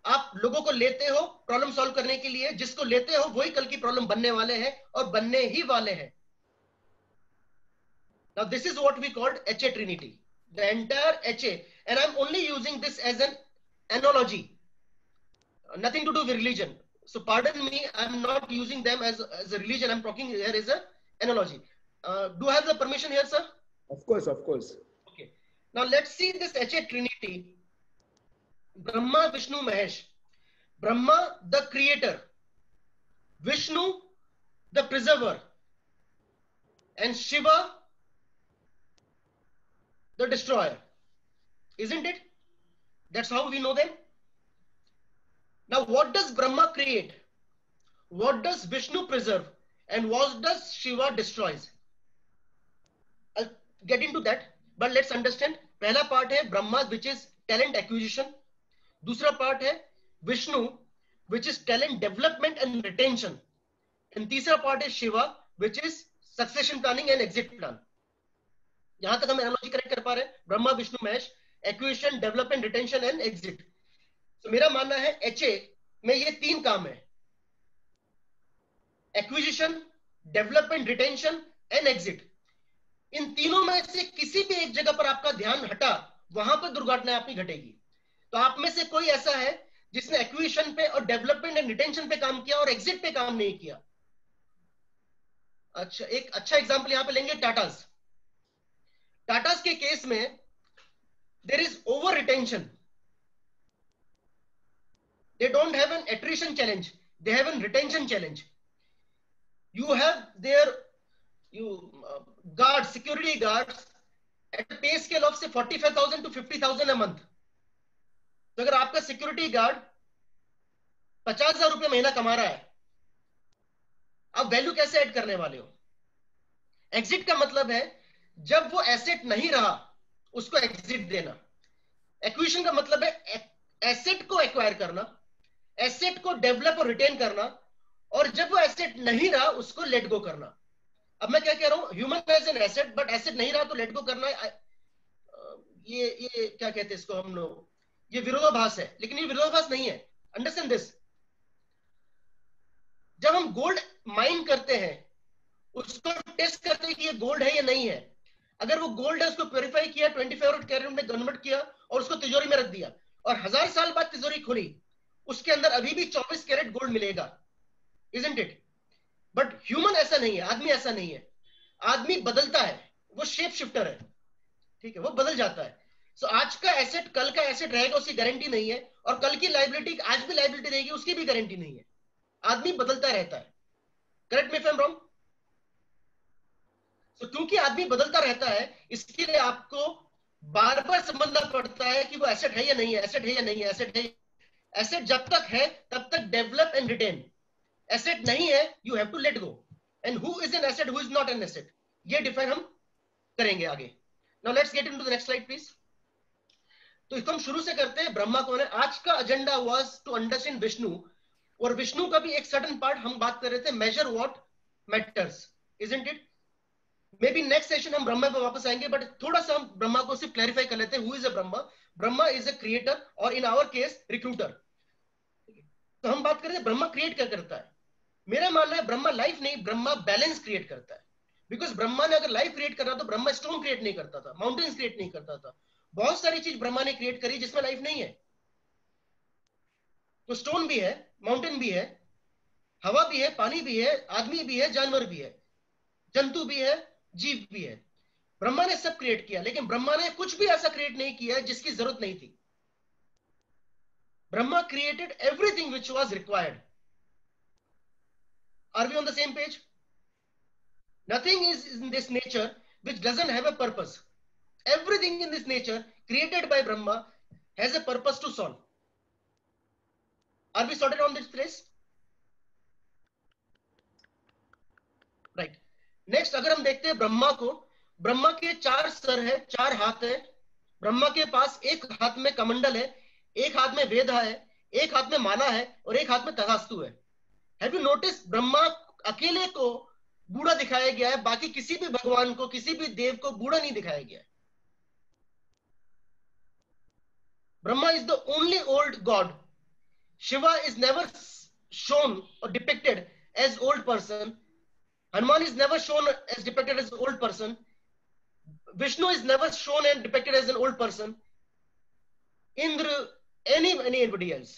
आप लोगों को लेते हो प्रॉब्लम सॉल्व करने के लिए, जिसको लेते हो वही कल की प्रॉब्लम बनने वाले हैं और बनने ही वाले हैं। Now this is what we called HA Trinity, the entire HA, and I'm only using this as an analogy, nothing to do with religion. So pardon me, I'm not using them as a religion. I'm talking here as a analogy. Do I have the permission here, sir? Of course, of course. Okay. Now let's see this HA Trinity. Brahma, Vishnu, Mahesh. Brahma, the creator. Vishnu, the preserver. And Shiva, the destroyer. Isn't it? That's how we know them. Now, what does Brahma create? What does Vishnu preserve? And what does Shiva destroys? I'll get into that, but let's understand. पहला part है Brahma, which is talent acquisition. दूसरा part है Vishnu, which is talent development and retention. And तीसरा part है Shiva, which is succession planning and exit plan. यहां तक हम एनालॉजी करेक्ट कर पा रहे हैं? Brahma, Vishnu, Mahesh, acquisition, development, retention and exit. तो मेरा मानना है एचए में ये तीन काम है: acquisition, development, retention and exit. इन तीनों में से किसी भी एक जगह पर आपका ध्यान हटा, वहां पर दुर्घटना आपकी घटेगी. तो आप में से कोई ऐसा है जिसने एक्विजिशन पे और डेवलपमेंट एंड रिटेंशन पे काम किया और एग्जिट पे काम नहीं किया? अच्छा, एक अच्छा एग्जांपल यहां पे लेंगे टाटास. टाटास के केस में there is over retention. They don't have an attrition challenge, they have a retention challenge. You have their guards, security guards at a pay scale of say 45,000 to 50,000 a month. तो अगर आपका सिक्योरिटी गार्ड 50,000 रुपए महीना कमा रहा है, आप वैल्यू कैसे ऐड करने वाले हो? एग्जिट का मतलब है जब वो एसेट नहीं रहा उसको एग्जिट देना. एक्विजिशन का मतलब है एसेट को एक्वायर करना, एसेट को डेवलप और रिटेन करना, और जब वो एसेट नहीं रहा उसको लेट गो करना. अब मैं क्या कह रहा हूं, human as an asset, but asset नहीं रहा तो लेट गो करना. ये क्या कहते हैं इसको हम लोग, ये विरोधाभास है, लेकिन ये विरोधाभास नहीं है. Understand this. जब हम गोल्ड माइन करते हैं, उसको टेस्ट करते हैं कि ये गोल्ड है या नहीं है. अगर वो गोल्ड है, उसको प्योरीफाई किया, 24 कैरेट में कन्वर्ट किया और उसको तिजोरी में रख दिया, और 1000 साल बाद तिजोरी खुली, उसके अंदर अभी भी 24 कैरेट गोल्ड मिलेगा. Isn't it? बट ह्यूमन ऐसा नहीं है, आदमी ऐसा नहीं है. आदमी बदलता है, वो शेप शिफ्टर है. ठीक है, वो बदल जाता है. सो आज का एसेट कल का एसेट रहेगा, उसकी गारंटी नहीं है, और कल की लायबिलिटी आज भी लायबिलिटी रहेगी, उसकी भी गारंटी नहीं है. आदमी बदलता रहता है. Correct me if I am wrong. So क्योंकि आदमी बदलता रहता है, इसके लिए आपको बार बार समझना पड़ता है कि वो एसेट है या नहीं है, एसेट है या नहीं है, एसेट है. एसेट जब तक है तब तक डेवलप एंड रिटेन. एसेट नहीं है, you have to let go. And who is an asset, who is not an asset, ये डिफाइन हम करेंगे आगे. Now let's get into the next slide please. तो इसको हम शुरू से करते हैं. ब्रह्मा कौन है? आज का agenda was to understand Vishnu, और विष्णु का भी एक सर्टेन पार्ट हम बात कर रहे थे, measure what matters. Isn't it? Maybe next session हम ब्रह्मा पे वापस आएंगे, बट थोड़ा सा हम ब्रह्मा को सिर्फ क्लैरिफाई कर लेते हैं. Who is a Brahma? Brahma is a creator, और इन आवर केस रिक्रूटर. तो हम बात करें ब्रह्मा क्रिएट क्या करता है. मेरा मानना है ब्रह्मा लाइफ नहीं, ब्रह्मा बैलेंस क्रिएट करता है. बिकॉज ब्रह्मा ने अगर लाइफ क्रिएट करना तो ब्रह्मा स्टोन क्रिएट नहीं करता था, माउंटेन्स क्रिएट नहीं करता था. बहुत सारी चीज ब्रह्मा ने क्रिएट करी जिसमें लाइफ नहीं है. तो स्टोन भी है, माउंटेन भी है, हवा भी है, पानी भी है, आदमी भी है, जानवर भी है, जंतु भी है, जीव भी है. ब्रह्मा ने सब क्रिएट किया, लेकिन ब्रह्मा ने कुछ भी ऐसा क्रिएट नहीं किया जिसकी जरूरत नहीं थी. Brahma created everything which was required. Are we on the same page? Nothing is in this nature which doesn't have a purpose. Everything in this nature created by Brahma has a purpose to solve. Are we sorted on this place? Right. Next, अगर हम देखते हैं ब्रह्मा को, ब्रह्मा के 4 सर है, 4 हाथ है. ब्रह्मा के पास एक हाथ में कमंडल है, एक हाथ में वेद है, एक हाथ में माला है, और एक हाथ में तथास्तु है. Have you noticed? ब्रह्मा अकेले को बूढ़ा दिखाया गया है, बाकी किसी भी भगवान को, किसी भी देव को बूढ़ा नहीं दिखाया गया है. Brahma is the only old god. Shiva is never shown or depicted as old person. Hanuman is never shown as depicted as old person. Vishnu is never shown and depicted as an old person. Indra, anybody else.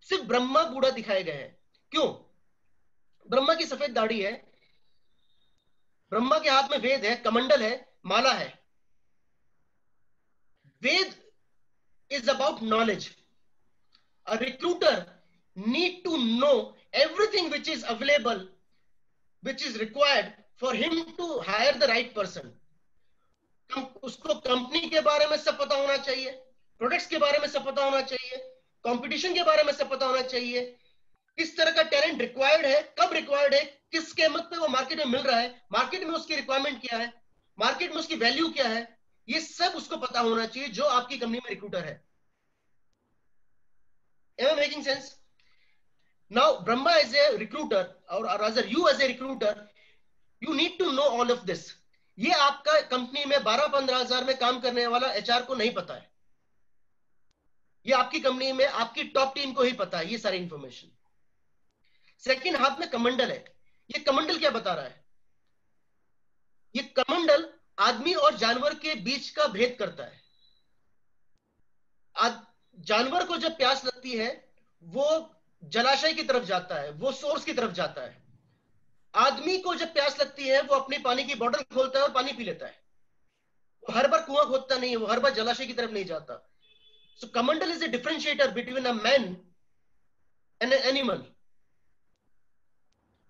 सिर्फ ब्रह्मा बूढ़ा दिखाए गए हैं. क्यों? ब्रह्मा की सफेद दाढ़ी है, ब्रह्मा के हाथ में वेद है, कमंडल है, माला है. वेद is about knowledge. A recruiter need to know everything which is available, which is required for him to hire the right person. उसको कंपनी के बारे में सब पता होना चाहिए, प्रोडक्ट्स के बारे में सब पता होना चाहिए, कंपटीशन के बारे में सब पता होना चाहिए, किस तरह का टैलेंट रिक्वायर्ड है, कब रिक्वायर्ड है, किस कीमत पे वो मार्केट में मिल रहा है, मार्केट में उसकी रिक्वायरमेंट क्या है, मार्केट में उसकी वैल्यू क्या है, ये सब उसको पता होना चाहिए जो आपकी कंपनी में रिक्रूटर है. Am I making sense? Now, Brahma as a recruiter, or rather you as a recruiter, you need to know all of this. ये आपका कंपनी में 12-15 हजार में काम करने वाला एचआर को नहीं पता है. ये आपकी कंपनी में आपकी टॉप टीम को ही पता है ये सारी इंफॉर्मेशन. सेकंड, हाथ में कमंडल है. ये कमंडल क्या बता रहा है? ये कमंडल आदमी और जानवर के बीच का भेद करता है. जानवर को जब प्यास लगती है वो जलाशय की तरफ जाता है, वो सोर्स की तरफ जाता है. आदमी को जब प्यास लगती है वो अपनी पानी की बोतल खोलता है और पानी पी लेता है. वो हर बार कुआं खोदता नहीं है, वो हर बार जलाशय की तरफ नहीं जाता. सो कमंडल is a differentiator between a man and an animal.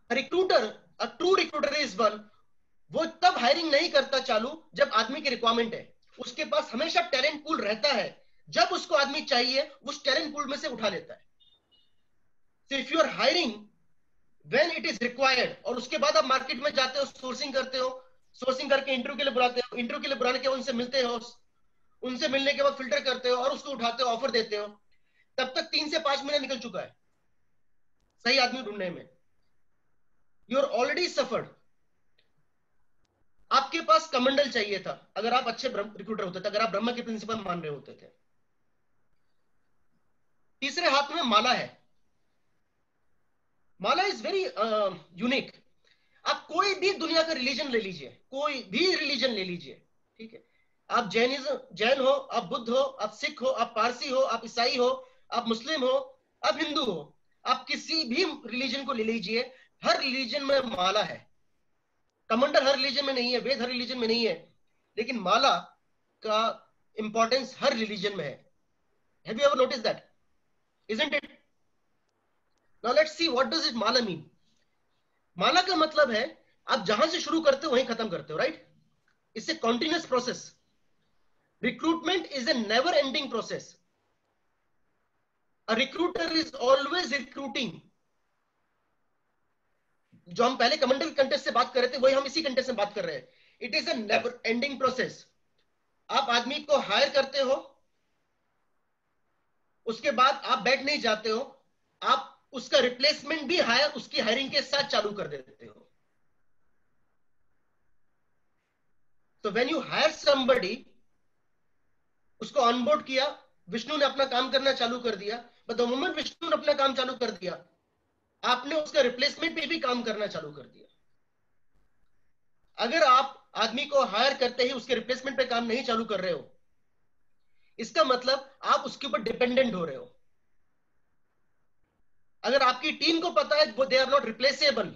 Recruiter, a true recruiter is one, वो तब हायरिंग नहीं करता चालू जब आदमी की रिक्वायरमेंट है. उसके पास हमेशा टैलेंट पूल रहता है, जब उसको आदमी चाहिए उस टैलेंट पूल में से उठा लेता है. So if you are hiring when it is required, और उसके बाद आप मार्केट में जाते हो, सोर्सिंग करते हो, सोर्सिंग करके इंटरव्यू के लिए बुलाते हो, इंटरव्यू के लिए बुलाने के बाद उनसे मिलते हो, उनसे मिलने के बाद फिल्टर करते हो और उसको उठाते हो, ऑफर देते हो, तब तक 3 से 5 महीने निकल चुका है सही आदमी ढूंढने में. You are already suffered. आपके पास कमंडल चाहिए था अगर आप अच्छे रिक्रूटर होते थे, अगर आप ब्रह्मा के प्रिंसिपल मान रहे होते थे. तीसरे हाथ में माला है. माला इज वेरी यूनिक. आप कोई भी दुनिया का रिलीजन ले लीजिए, कोई भी रिलीजन ले लीजिए, ठीक है. आप जैन हो, आप बुद्ध हो, आप सिख हो, आप पारसी हो, आप ईसाई हो, आप मुस्लिम हो, आप हिंदू हो, आप किसी भी रिलीजन को ले लीजिए, हर रिलीजन में माला है. कमंडल हर रिलीजन में नहीं है, वेद हर रिलीजन में नहीं है, लेकिन माला का इंपॉर्टेंस हर रिलीजन में है. Have you ever notice that? Isn't it? Now let's see what does it mala mean. माला का मतलब है आप जहां से शुरू करते हो वहीं खत्म करते हो, right? It's a continuous process. Recruitment is a never ending process. A recruiter is always recruiting. जो हम पहले कमंडल कंटेस्ट से बात कर रहे थे वही हम इसी कंटेस्ट में बात कर रहे हैं. It is a never ending process. आप आदमी को हायर करते हो, उसके बाद आप बैठ नहीं जाते हो, आप उसका रिप्लेसमेंट भी हायर उसकी हायरिंग के साथ चालू कर देते हो. तो व्हेन यू हायर समबडी, उसको ऑनबोर्ड किया, विष्णु ने अपना काम करना चालू कर दिया, बट द मोमेंट विष्णु ने अपना काम चालू कर दिया, आपने उसका रिप्लेसमेंट पे भी काम करना चालू कर दिया. अगर आप आदमी को हायर करते ही उसके रिप्लेसमेंट पे काम नहीं चालू कर रहे हो, इसका मतलब आप उसके ऊपर डिपेंडेंट हो रहे हो. अगर आपकी टीम को पता है वो they are not replaceable,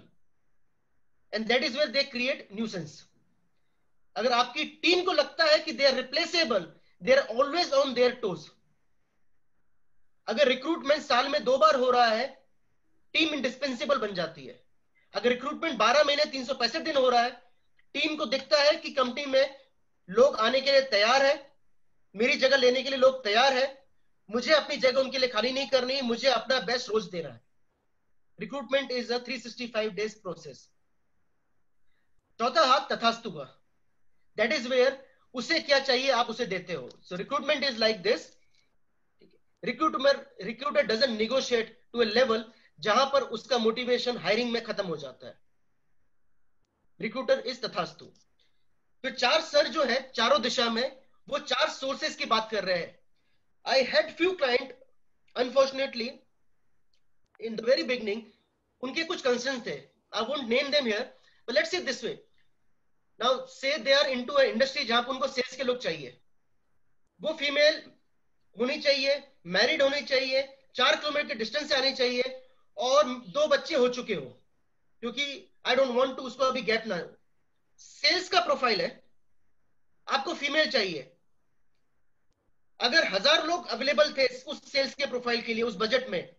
and that is where they create nuisance. अगर आपकी टीम को लगता है कि they are replaceable, they are always on their toes. अगर रिक्रूटमेंट साल में 2 बार हो रहा है, टीम इंडिस्पेंसेबल बन जाती है. अगर रिक्रूटमेंट 12 महीने 365 दिन हो रहा है, टीम को दिखता है कि कंपनी में लोग आने के लिए तैयार है, मेरी जगह लेने के लिए लोग तैयार है, मुझे अपनी जगह उनके लिए खाली नहीं करनी, मुझे अपना बेस्ट रोज देना है. Recruitment is a 365 days process. चौथा हाथ तथास्तु का. दैट इज वेयर उसे क्या चाहिए आप उसे देते हो. So recruitment is like this. Recruiter doesn't negotiate to a level जहां पर उसका मोटिवेशन हायरिंग में खत्म हो जाता है. रिक्रूटर इज तथास्तु. तो 4 सर जो है चारों दिशा में, वो 4 सोर्सेस की बात कर रहे हैं. I had few client, unfortunately, in the very beginning, उनके कुछ concerns थे. I won't name them here, but let's say this way. Now, say they are into an industry जहां पर उनको sales के लोग चाहिए. वो फीमेल होनी चाहिए, मैरिड होनी चाहिए, 4 किलोमीटर के डिस्टेंस से आनी चाहिए और 2 बच्चे हो चुके हो, क्योंकि आई डोंट वांट टू उसको अभी गैप ना. सेल्स का प्रोफाइल है, आपको फीमेल चाहिए, अगर 1000 लोग अवेलेबल थे उस सेल्स के प्रोफाइल के लिए, उस बजट में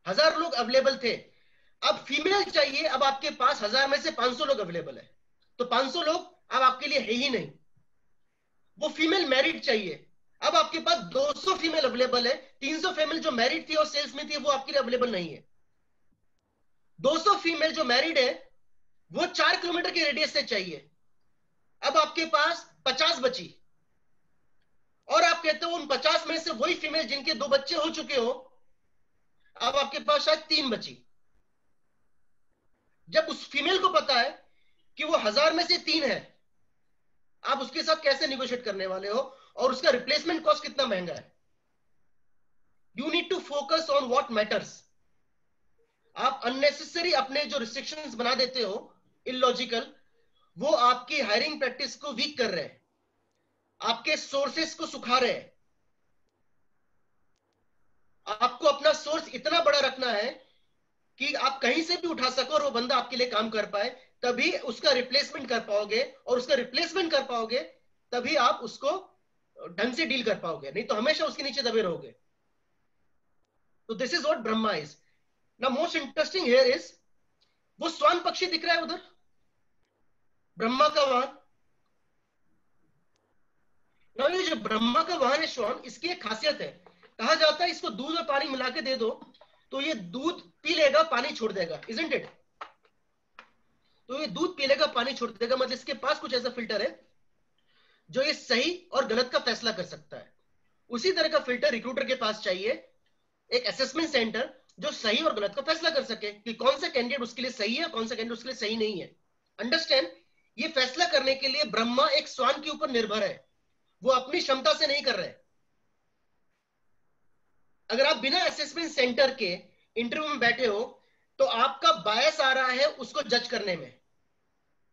1000 लोग अवेलेबल थे, अब फीमेल चाहिए, अब आपके पास 1000 में से 500 लोग अवेलेबल है, तो 500 लोग अब आपके लिए है ही नहीं। वो फीमेल मैरिड चाहिए, अब आपके पास 200 फीमेल अवेलेबल है, 300 फीमेल जो मैरिड थी और सेल्स में थी वो आपके लिए अवेलेबल नहीं है। 200 फीमेल जो मैरिड है वो 4 किलोमीटर के रेडियस से चाहिए, अब आपके पास 50 बची, और आप कहते हो उन 50 में से वही फीमेल जिनके 2 बच्चे हो चुके हो, अब आपके पास शायद 3 बची। जब उस फीमेल को पता है कि वो 1000 में से 3 है, आप उसके साथ कैसे निगोशिएट करने वाले हो, और उसका रिप्लेसमेंट कॉस्ट कितना महंगा है। You need to focus on what matters. आप अननेसेसरी अपने जो रिस्ट्रिक्शंस बना देते हो इलॉजिकल, वो आपकी हायरिंग प्रैक्टिस को वीक कर रहे हैं, आपके सोर्सेस को सुखा रहे हैं। आपको अपना सोर्स इतना बड़ा रखना है कि आप कहीं से भी उठा सको और वो बंदा आपके लिए काम कर पाए, तभी उसका रिप्लेसमेंट कर पाओगे, और उसका रिप्लेसमेंट कर पाओगे तभी आप उसको ढंग से डील कर पाओगे, नहीं तो हमेशा उसके नीचे दबे रहोगे। तो this is what Brahma is. Now most interesting here is, वो स्वान पक्षी दिख रहा है उधर, ब्रह्मा का वाहन। नाउ ये जो ब्रह्मा का वाहन है श्वान, इसकी एक खासियत है, कहा जाता है इसको दूध और पानी मिला के दे दो तो ये दूध पी लेगा, पानी छोड़ देगा, इजंट इट। तो ये दूध पी लेगा, पानी छोड़ देगा, मतलब इसके पास कुछ ऐसा फिल्टर है जो ये सही और गलत का फैसला कर सकता है। उसी तरह का फिल्टर रिक्रूटर के पास चाहिए, एक असेसमेंट सेंटर जो सही और गलत का फैसला कर सके कि कौन सा कैंडिडेट उसके लिए सही है, कौन सा कैंडिडेट उसके लिए सही नहीं है। अंडरस्टैंड, ये फैसला करने के लिए ब्रह्मा एक स्वान के ऊपर निर्भर है, वो अपनी क्षमता से नहीं कर रहे। अगर आप बिना असेसमेंट सेंटर के इंटरव्यू में बैठे हो तो आपका बायस आ रहा है उसको जज करने में,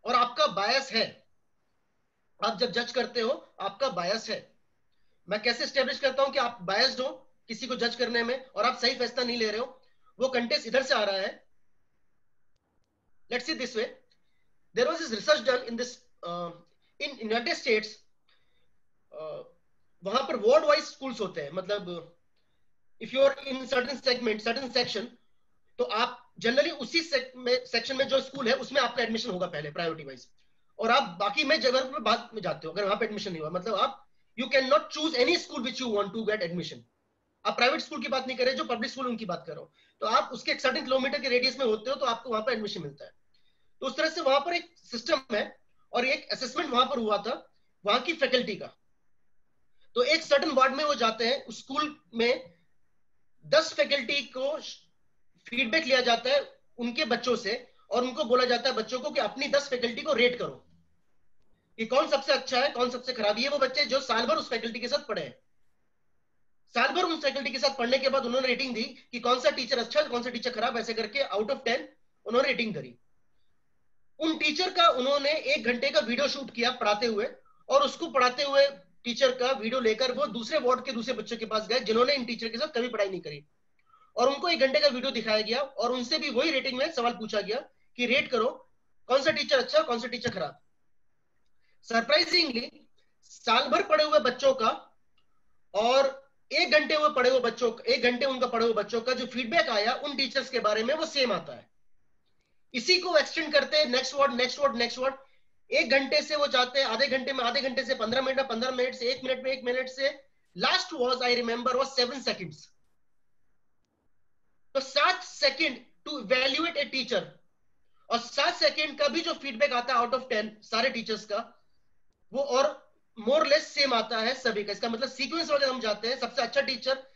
और आपका बायस है, आप जब जज करते हो आपका बायस है। मैं कैसे स्टेब्लिश करता हूं कि आप बायस्ड हो किसी को जज करने में और आप सही फैसला नहीं ले रहे हो? वो कंटेस्ट इधर से आ रहा है। Let's see this way, there was this research done in this in United States. वहां पर वार्ड वाइज स्कूल्स होते हैं, मतलब if you are in certain segment, certain section, तो आप जनरली उसी सेक्शन में जो स्कूल है उसमें आपका एडमिशन होगा पहले प्रायोरिटी वाइज, और आप बाकी में जगह पे बाद में जाते हो अगर वहां पे एडमिशन नहीं हुआ। मतलब आप you can not choose any school which you want to get admission. आप प्राइवेट स्कूल की बात नहीं कर रहे, जो पब्लिक स्कूल उनकी बात कर रहा हूं। तो आप उसके एक सर्टेन किलोमीटर के रेडियस में होते हो तो आपको वहां पर एडमिशन मिलता है। तो उस तरह से वहां पर एक सिस्टम है, और एक असेसमेंट वहां पर हुआ था वहां की फैकल्टी का। तो एक सर्टेन वार्ड में वो जाते हैं, उस स्कूल में 10 फैकल्टी को फीडबैक लिया जाता है उनके बच्चों से, और उनको बोला जाता है बच्चों को कि अपनी 10 फैकल्टी को रेट करो कि कौन सबसे अच्छा है, कौन सबसे खराब। ये वो बच्चे जो साल भर उस फैकल्टी के साथ पढ़े हैं, साल भर उस फैकल्टी के साथ पढ़ने के बाद उन्होंने रेटिंग दी कि कौन सा टीचर अच्छा है, कौन सा टीचर खराब, ऐसे करके आउट ऑफ 10 उन्होंने रेटिंग करी। उन टीचर का उन्होंने 1 घंटे का वीडियो शूट किया पढ़ाते हुए, और उसको पढ़ाते हुए टीचर का वीडियो लेकर वो दूसरे वार्ड के दूसरे बच्चों के पास गए जिन्होंने इन टीचर के साथ कभी पढ़ाई नहीं करी, और उनको 1 घंटे का वीडियो दिखाया गया, और उनसे भी वही रेटिंग में सवाल पूछा गया कि रेट करो कौन सा टीचर अच्छा, कौन सा टीचर खराब। सरप्राइजिंगली साल भर पढ़े हुए बच्चों का और 1 घंटे हुए पढ़े हुए बच्चों, 1 घंटे उनका पढ़े हुए बच्चों का जो फीडबैक आया उन टीचर्स के बारे में वो सेम आता है। इसी को एक्सटेंड करते हैं next word, next word, next word. 1 घंटे से वो जाते हैं आधे घंटे में, आधे घंटे से 15 मिनट में, 15 मिनट से 1 मिनट में, 1 मिनट से last was I remember was 7 seconds. तो 7 second to evaluate a teacher, और 7 सेकंड का भी जो फीडबैक आता है आउट ऑफ 10 सारे टीचर्स का, वो और मोर लेस सेम आता है सभी का। इसका मतलब सीक्वेंस वगैरह हम जाते हैं, सबसे अच्छा टीचर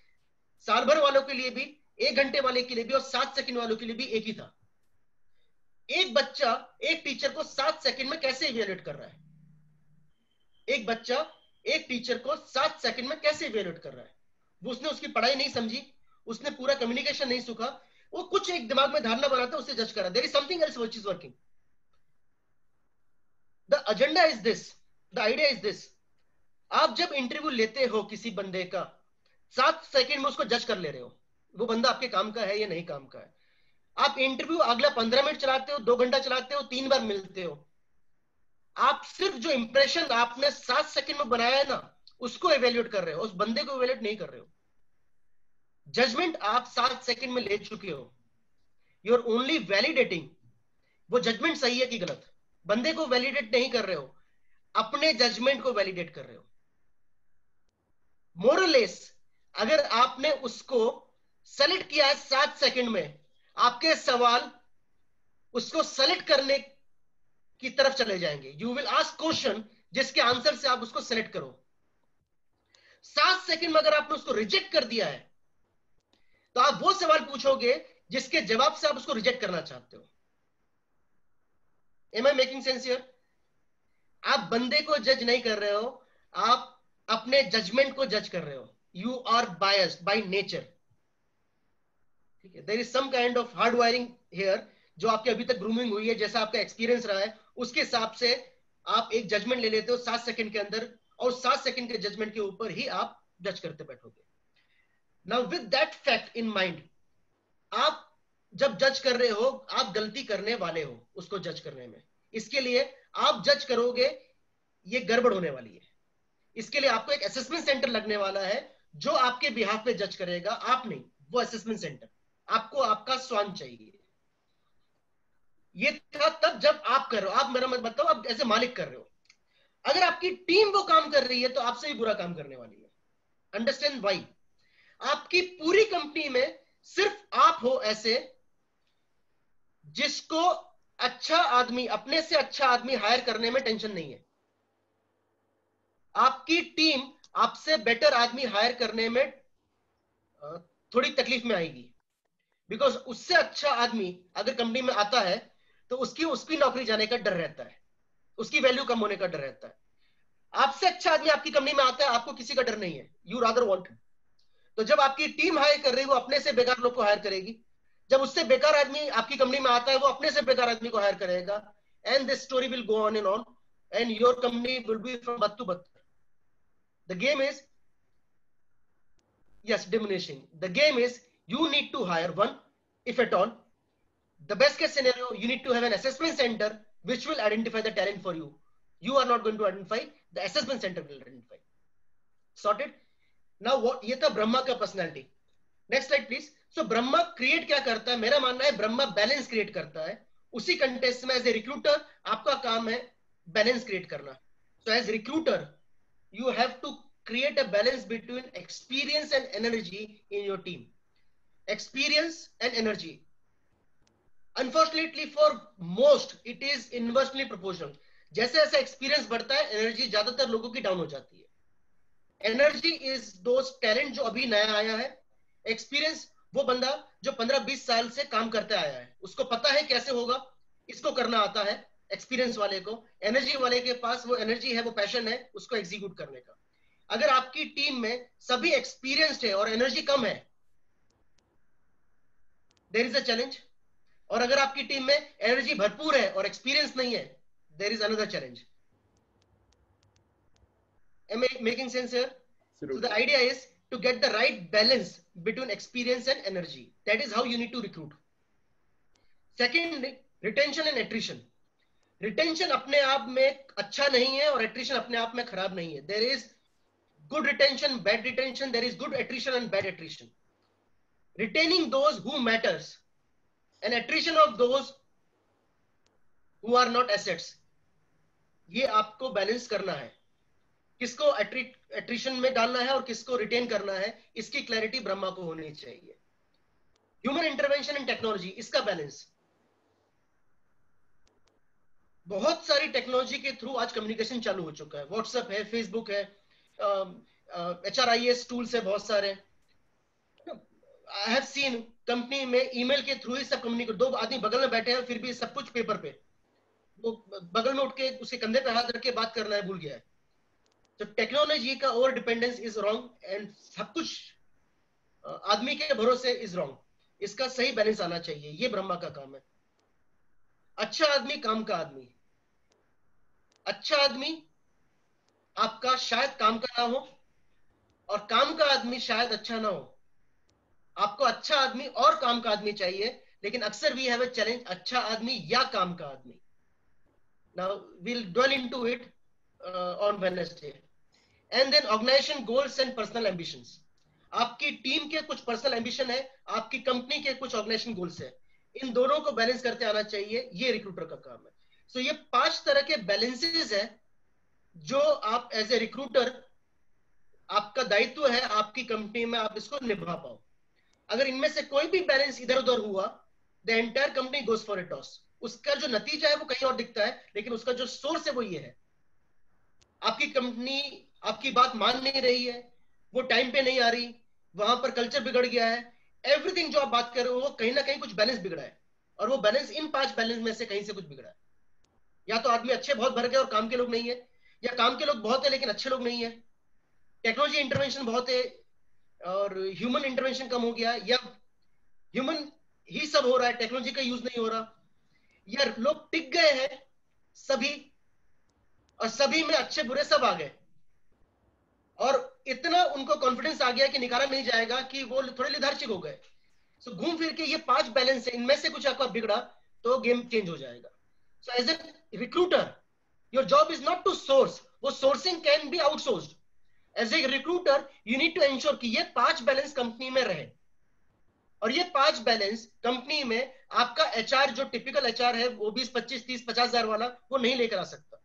साल भर वालों के लिए भी, 1 घंटे वाले के लिए भी, और 7 सेकंड वालों के लिए भी एक ही था। एक बच्चा एक टीचर को 7 सेकंड में कैसे इवैल्यूएट कर रहा है? एक बच्चा एक टीचर को 7 सेकंड में कैसे इवैल्यूएट कर रहा है? वो उसने उसकी पढ़ाई नहीं समझी, उसने पूरा कम्युनिकेशन नहीं सीखा, वो कुछ एक दिमाग में धारणा बनाता है, उससे जज कर रहा है। There is something else which is working. The agenda is this, the idea is this. आप जब इंटरव्यू लेते हो किसी बंदे का, 7 सेकंड में उसको जज कर ले रहे हो वो बंदा आपके काम का है या नहीं काम का है। आप इंटरव्यू अगला 15 मिनट चलाते हो, 2 घंटा चलाते हो, 3 बार मिलते हो, आप सिर्फ जो इंप्रेशन आपने 7 सेकंड में बनाया है ना, उसको एवेल्यूएट कर रहे हो, उस बंदे को एवेल्यूएट नहीं कर रहे हो। जजमेंट आप 7 सेकंड में ले चुके हो, यू आर ओनली वैलिडेटिंग वो जजमेंट सही है कि गलत। बंदे को वैलिडेट नहीं कर रहे हो, अपने जजमेंट को वैलिडेट कर रहे हो। मोरलेस अगर आपने उसको सेलेक्ट किया है 7 सेकंड में, आपके सवाल उसको सेलेक्ट करने की तरफ चले जाएंगे। यू विल आस्क क्वेश्चन जिसके आंसर से आप उसको सेलेक्ट करो। 7 सेकंड में अगर आपने उसको रिजेक्ट कर दिया है तो आप वो सवाल पूछोगे जिसके जवाब से आप उसको रिजेक्ट करना चाहते हो। Am I making sense here? आप बंदे को जज नहीं कर रहे हो, आप अपने जजमेंट को जज कर रहे हो। You are biased by nature. ठीक है, there is some kind of hard wiring here, जो आपके अभी तक ग्रूमिंग हुई है, जैसा आपका एक्सपीरियंस रहा है, उसके हिसाब से आप एक जजमेंट ले लेते हो 7 सेकंड के अंदर, और 7 सेकंड के जजमेंट के ऊपर ही आप जज करते बैठोगे। Now with that fact in mind, आप जब जज कर रहे हो, आप गलती करने वाले हो उसको जज करने में। इसके लिए आप जज करोगे, ये गड़बड़ होने वाली है। इसके लिए आपको एक असेसमेंट सेंटर लगने वाला है जो आपके बिहाफ पे जज करेगा, आप नहीं, वो असेसमेंट सेंटर। आपको आपका स्वान चाहिए। ये था तब जब आप कर रहे हो, आप मेरा मत बताओ, आप ऐसे मालिक कर रहे हो। अगर आपकी टीम वो काम कर रही है तो आपसे भी बुरा काम करने वाली है। Understand why? आपकी पूरी कंपनी में सिर्फ आप हो ऐसे जिसको अच्छा आदमी, अपने से अच्छा आदमी हायर करने में टेंशन नहीं है। आपकी टीम आपसे बेटर आदमी हायर करने में थोड़ी तकलीफ में आएगी, बिकॉज उससे अच्छा आदमी अगर कंपनी में आता है तो उसकी नौकरी जाने का डर रहता है, उसकी वैल्यू कम होने का डर रहता है। आपसे अच्छा आदमी आपकी कंपनी में आता है, आपको किसी का डर नहीं है, यू रादर वांट। तो जब आपकी टीम हायर कर रही है, वो अपने से बेकार लोग को हायर करेगी। जब उससे बेकार आदमी आपकी कंपनी में आता है, वो अपने से बेकार आदमी को हायर करेगा, and this story will go on and on, and your company will be from बद टू बद। The game is, yes, diminishing. The game is you need to hire one, if at all. The best case scenario, you need to have an assessment center which will identify the talent for you. You are not going to identify, the assessment center will identify. Sorted? Now what, ये था ब्रह्मा का personality. Next slide please. So Brahma create क्या करता है? मेरा मानना है ब्रह्मा बैलेंस क्रिएट करता है। उसी कंटेस्ट में एज ए रिक्रूटर आपका काम है बैलेंस क्रिएट करना। So as recruiter you have to create a balance between experience and energy in your team. Experience and energy. Unfortunately for most, it is inversely proportional. जैसे जैसे एक्सपीरियंस बढ़ता है, एनर्जी ज्यादातर लोगों की डाउन हो जाती है। एनर्जी इज दोस टैलेंट जो अभी नया आया है। एक्सपीरियंस वो बंदा जो 15-20 साल से काम करते आया है, उसको पता है कैसे होगा, इसको करना आता है। एक्सपीरियंस वाले को, एनर्जी वाले के पास वो एनर्जी है, वो पैशन है उसको एग्जीक्यूट करने का। अगर आपकी टीम में सभी एक्सपीरियंस्ड है और एनर्जी कम है, देयर इज अ चैलेंज। और अगर आपकी टीम में एनर्जी भरपूर है और एक्सपीरियंस नहीं है, there is another challenge. Am I making sense here? So the idea is to get the right balance between experience and energy. That is how you need to recruit. Second, retention and attrition. Retention अपने आप में अच्छा नहीं है और attrition अपने आप में खराब नहीं है। There is good retention, bad retention. There is good attrition and bad attrition. Retaining those who matters and attrition of those who are not assets. ये आपको बैलेंस करना है, किसको एट्रिशन में डालना है और किसको रिटेन करना है, इसकी क्लैरिटी ब्रह्मा को होनी चाहिए। ह्यूमन इंटरवेंशन इन टेक्नोलॉजी, इसका बैलेंस। बहुत सारी टेक्नोलॉजी के थ्रू आज कम्युनिकेशन चालू हो चुका है। व्हाट्सएप है, फेसबुक है, HRIS टूल्स है बहुत सारे। आई हैव सीन कंपनी में ईमेल के थ्रू ही सब कम्युनिकेट, दो आदमी बगल में बैठे हैं फिर भी सब कुछ पेपर पे, वो बगल में उठ के उसके कंधे पे हाथ रख के बात करना है भूल गया है। तो टेक्नोलॉजी का over dependence is wrong and सब कुछ आदमी के भरोसे इज रॉन्ग। इसका सही बैलेंस आना चाहिए, ये ब्रह्मा का काम है। अच्छा आदमी काम का आदमी। अच्छा आदमी आपका शायद काम का ना हो और काम का आदमी शायद अच्छा ना हो। आपको अच्छा आदमी और काम का आदमी चाहिए, लेकिन अक्सर वी हैव अ चैलेंज, अच्छा आदमी या काम का आदमी। Now we will dwell into it on Wednesday. And then organization goals and personal ambitions. आपकी टीम के कुछ पर्सनल एम्बिशन है, आपकी कंपनी के कुछ ऑर्गेनाइजेशन गोल्स है, इन दोनों को बैलेंस करते आना चाहिए, ये रिक्रूटर का काम है। सो ये 5 तरह के बैलेंसेस है जो आप एज ए रिक्रूटर, आपका दायित्व है आपकी कंपनी में आप इसको निभा पाओ। अगर इनमें से कोई भी बैलेंस इधर उधर हुआ, the entire company goes for a toss. उसका जो नतीजा है वो कहीं और दिखता है, लेकिन उसका जो सोर्स है वो ये है, आपकी कंपनी आपकी बात मान नहीं रही है, वो टाइम पे नहीं आ रही, वहां पर कल्चर बिगड़ गया है, एवरीथिंग जो आप बात कर रहे हो वो कहीं ना कहीं कुछ बैलेंस बिगड़ा है, और वो बैलेंस इन 5 बैलेंस में से कहीं से कुछ बिगड़ा है। या तो आदमी अच्छे बहुत भर गए और काम के लोग नहीं है, या काम के लोग बहुत है लेकिन अच्छे लोग नहीं है, टेक्नोलॉजी इंटरवेंशन बहुत है और ह्यूमन इंटरवेंशन कम हो गया, या ह्यूमन ही सब हो रहा है, टेक्नोलॉजी का यूज नहीं हो रहा, या लोग टिक गए हैं सभी, और सभी में अच्छे बुरे सब आ गए, और इतना उनको कॉन्फिडेंस आ गया कि निकाला नहीं जाएगा कि वो थोड़े लिथार्जिक हो गए। सो घूम फिर के ये 5 बैलेंस है, इनमें से कुछ आपका बिगड़ा तो गेम चेंज हो जाएगा। So as a recruiter, your job is not to source, वो sourcing can be outsourced. As a recruiter you need to ensure कि ये 5 बैलेंस कंपनी में रहे, और ये 5 बैलेंस कंपनी में आपका एचआर जो टिपिकल एचआर है वो 20, 25, 30, 50,000 वाला वो नहीं लेकर आ सकता।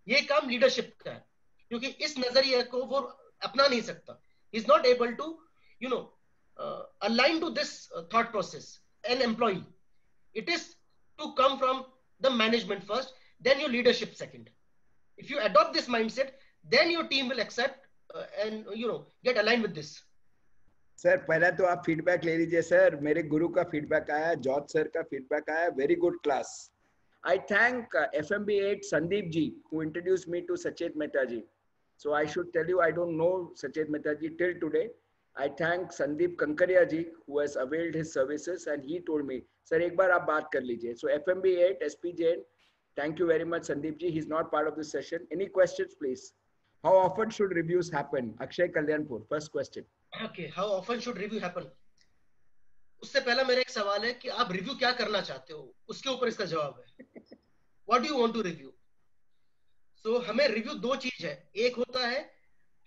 ये काम लीडरशिप का है, क्योंकि इस नजरिए को वो अपना नहीं सकता, is not able to you know align to this thought process an employee. It is to come from the management first, then your leadership second. If you adopt this mindset, then your team will accept and get aligned with this. Sir पहला तो आप फीडबैक ले लीजिए सर, मेरे गुरु का फीडबैक आया, जॉर्ज सर का फीडबैक आया, very good class. I thank FMB8 Sandeep ji who introduced me to Sachet Mehta ji. So I should tell you I don't know Sachet Mehta ji till today. I thank Sandeep Kankaria ji who has availed his services and he told me, sir एक बार आप बात कर लीजिए. So FMB8 SP Jain, thank you very much Sandeep ji. He's not part of this session. Any questions please? How often should reviews happen? Akshay Kalyanpur, first question. Okay, how often should review happen? उससे पहला मेरा एक सवाल है कि आप रिव्यू क्या करना चाहते हो, उसके ऊपर इसका जवाब है। What do you want to review? So हमें रिव्यू 2 चीज है, एक होता है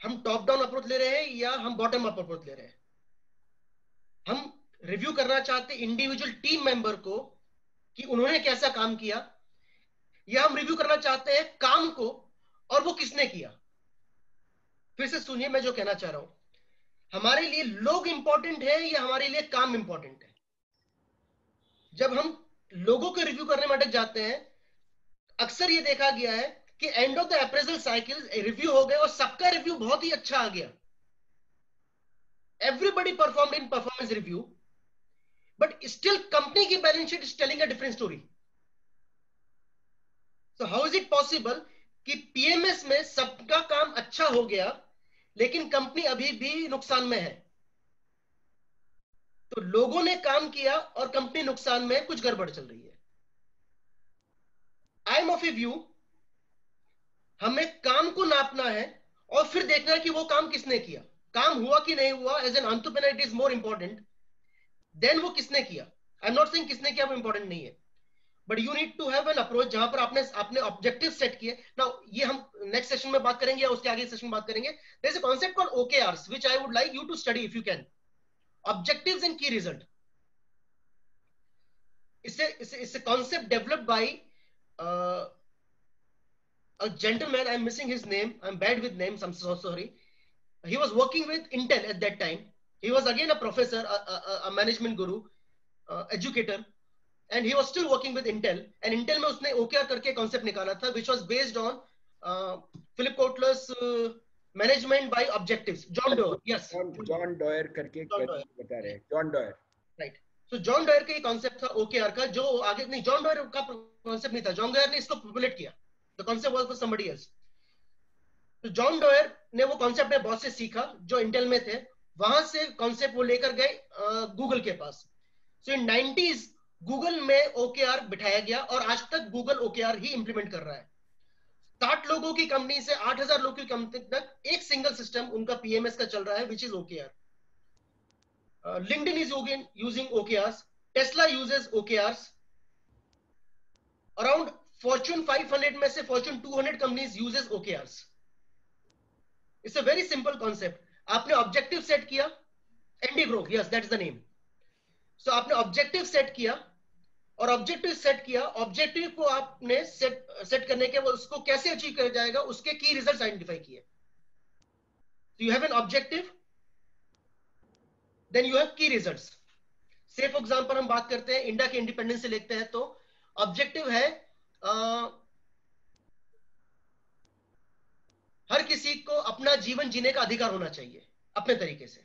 हम टॉप डाउन अप्रोच ले रहे हैं या हम बॉटम अप अप्रोच ले रहे हैं। हम रिव्यू करना चाहते इंडिविजुअल टीम मेंबर को कि उन्होंने कैसा काम किया, या हम रिव्यू करना चाहते हैं काम को और वो किसने किया। फिर से सुनिए मैं जो कहना चाह रहा हूं, हमारे लिए लोग इंपॉर्टेंट है या हमारे लिए काम इंपॉर्टेंट है। जब हम लोगों को रिव्यू करने में अटक जाते हैं, अक्सर ये देखा गया है कि end of the appraisal cycle review हो गए और सबका रिव्यू बहुत ही अच्छा आ गया, everybody performed in performance review, but still company की balance sheet is telling a different story. So how is it possible कि PMS में सबका काम अच्छा हो गया लेकिन कंपनी अभी भी नुकसान में है? तो लोगों ने काम किया और कंपनी नुकसान में, कुछ गड़बड़ चल रही है। I am of A view, हमें काम को नापना है और फिर देखना है कि वो काम किसने किया, काम हुआ कि नहीं हुआ। As an entrepreneur it is more important than वो किसने किया। आई एम नॉट सेइंग किसने किया वो इंपॉर्टेंट नहीं है, but you need to have an approach जहां पर आपने ऑब्जेक्टिव सेट किए। नाउ ये हम नेक्स्ट सेशन में बात करेंगे या उसके आगे सेशन में बात करेंगे। There is a concept called OKRs which I would like you to study if you can, objectives and key result. इससे concept developed by a gentleman, I'm missing his name, I'm bad with names, I'm so sorry. He was working with Intel at that time. He was again a professor, a management guru, educator, and he was still working with Intel. And Intel में उसने OKR करके concept निकाला था, which was based on Philip Kotler's management by objectives. John Doerr, yes. John Doerr करके बता रहे हैं, John Doerr. Right. So John Doerr का ये concept था OKR का, जो आगे नहीं, John Doerr का concept नहीं था, John Doerr ने इसको populate किया. The concept was for somebody else. तो जॉन डॉयर ने वो कॉन्सेप्ट अपने बॉस से सीखा जो इंटेल में थे, वहां से कॉन्सेप्ट वो लेकर गए गूगल के पास। सो इन 90s गूगल में OKR बिठाया गया और आज तक गूगल OKR ही इंप्लीमेंट कर रहा है। 60 लोगों की कंपनी से 8,000 लोगों की कंपनी तक एक सिंगल सिस्टम उनका PMS का चल रहा है, which is OKR। LinkedIn is using OKRs, Tesla uses OKRs, around Fortune 500 में से Fortune 200 companies uses OKRs। It's a very simple concept. आपने ऑब्जेक्टिव सेट किया, Andy Grove, yes that is the name. So आपने ऑब्जेक्टिव सेट किया, और ऑब्जेक्टिव सेट किया, ऑब्जेक्टिव को आपने सेट करने के बाद उसको कैसे अचीव किया जाएगा, उसके की रिजल्ट्स आइडेंटिफाई किए. You have an objective, then you have key results. Say for example हम बात करते हैं इंडिया के इंडिपेंडेंस से लेते हैं, तो ऑब्जेक्टिव है हर किसी को अपना जीवन जीने का अधिकार होना चाहिए अपने तरीके से.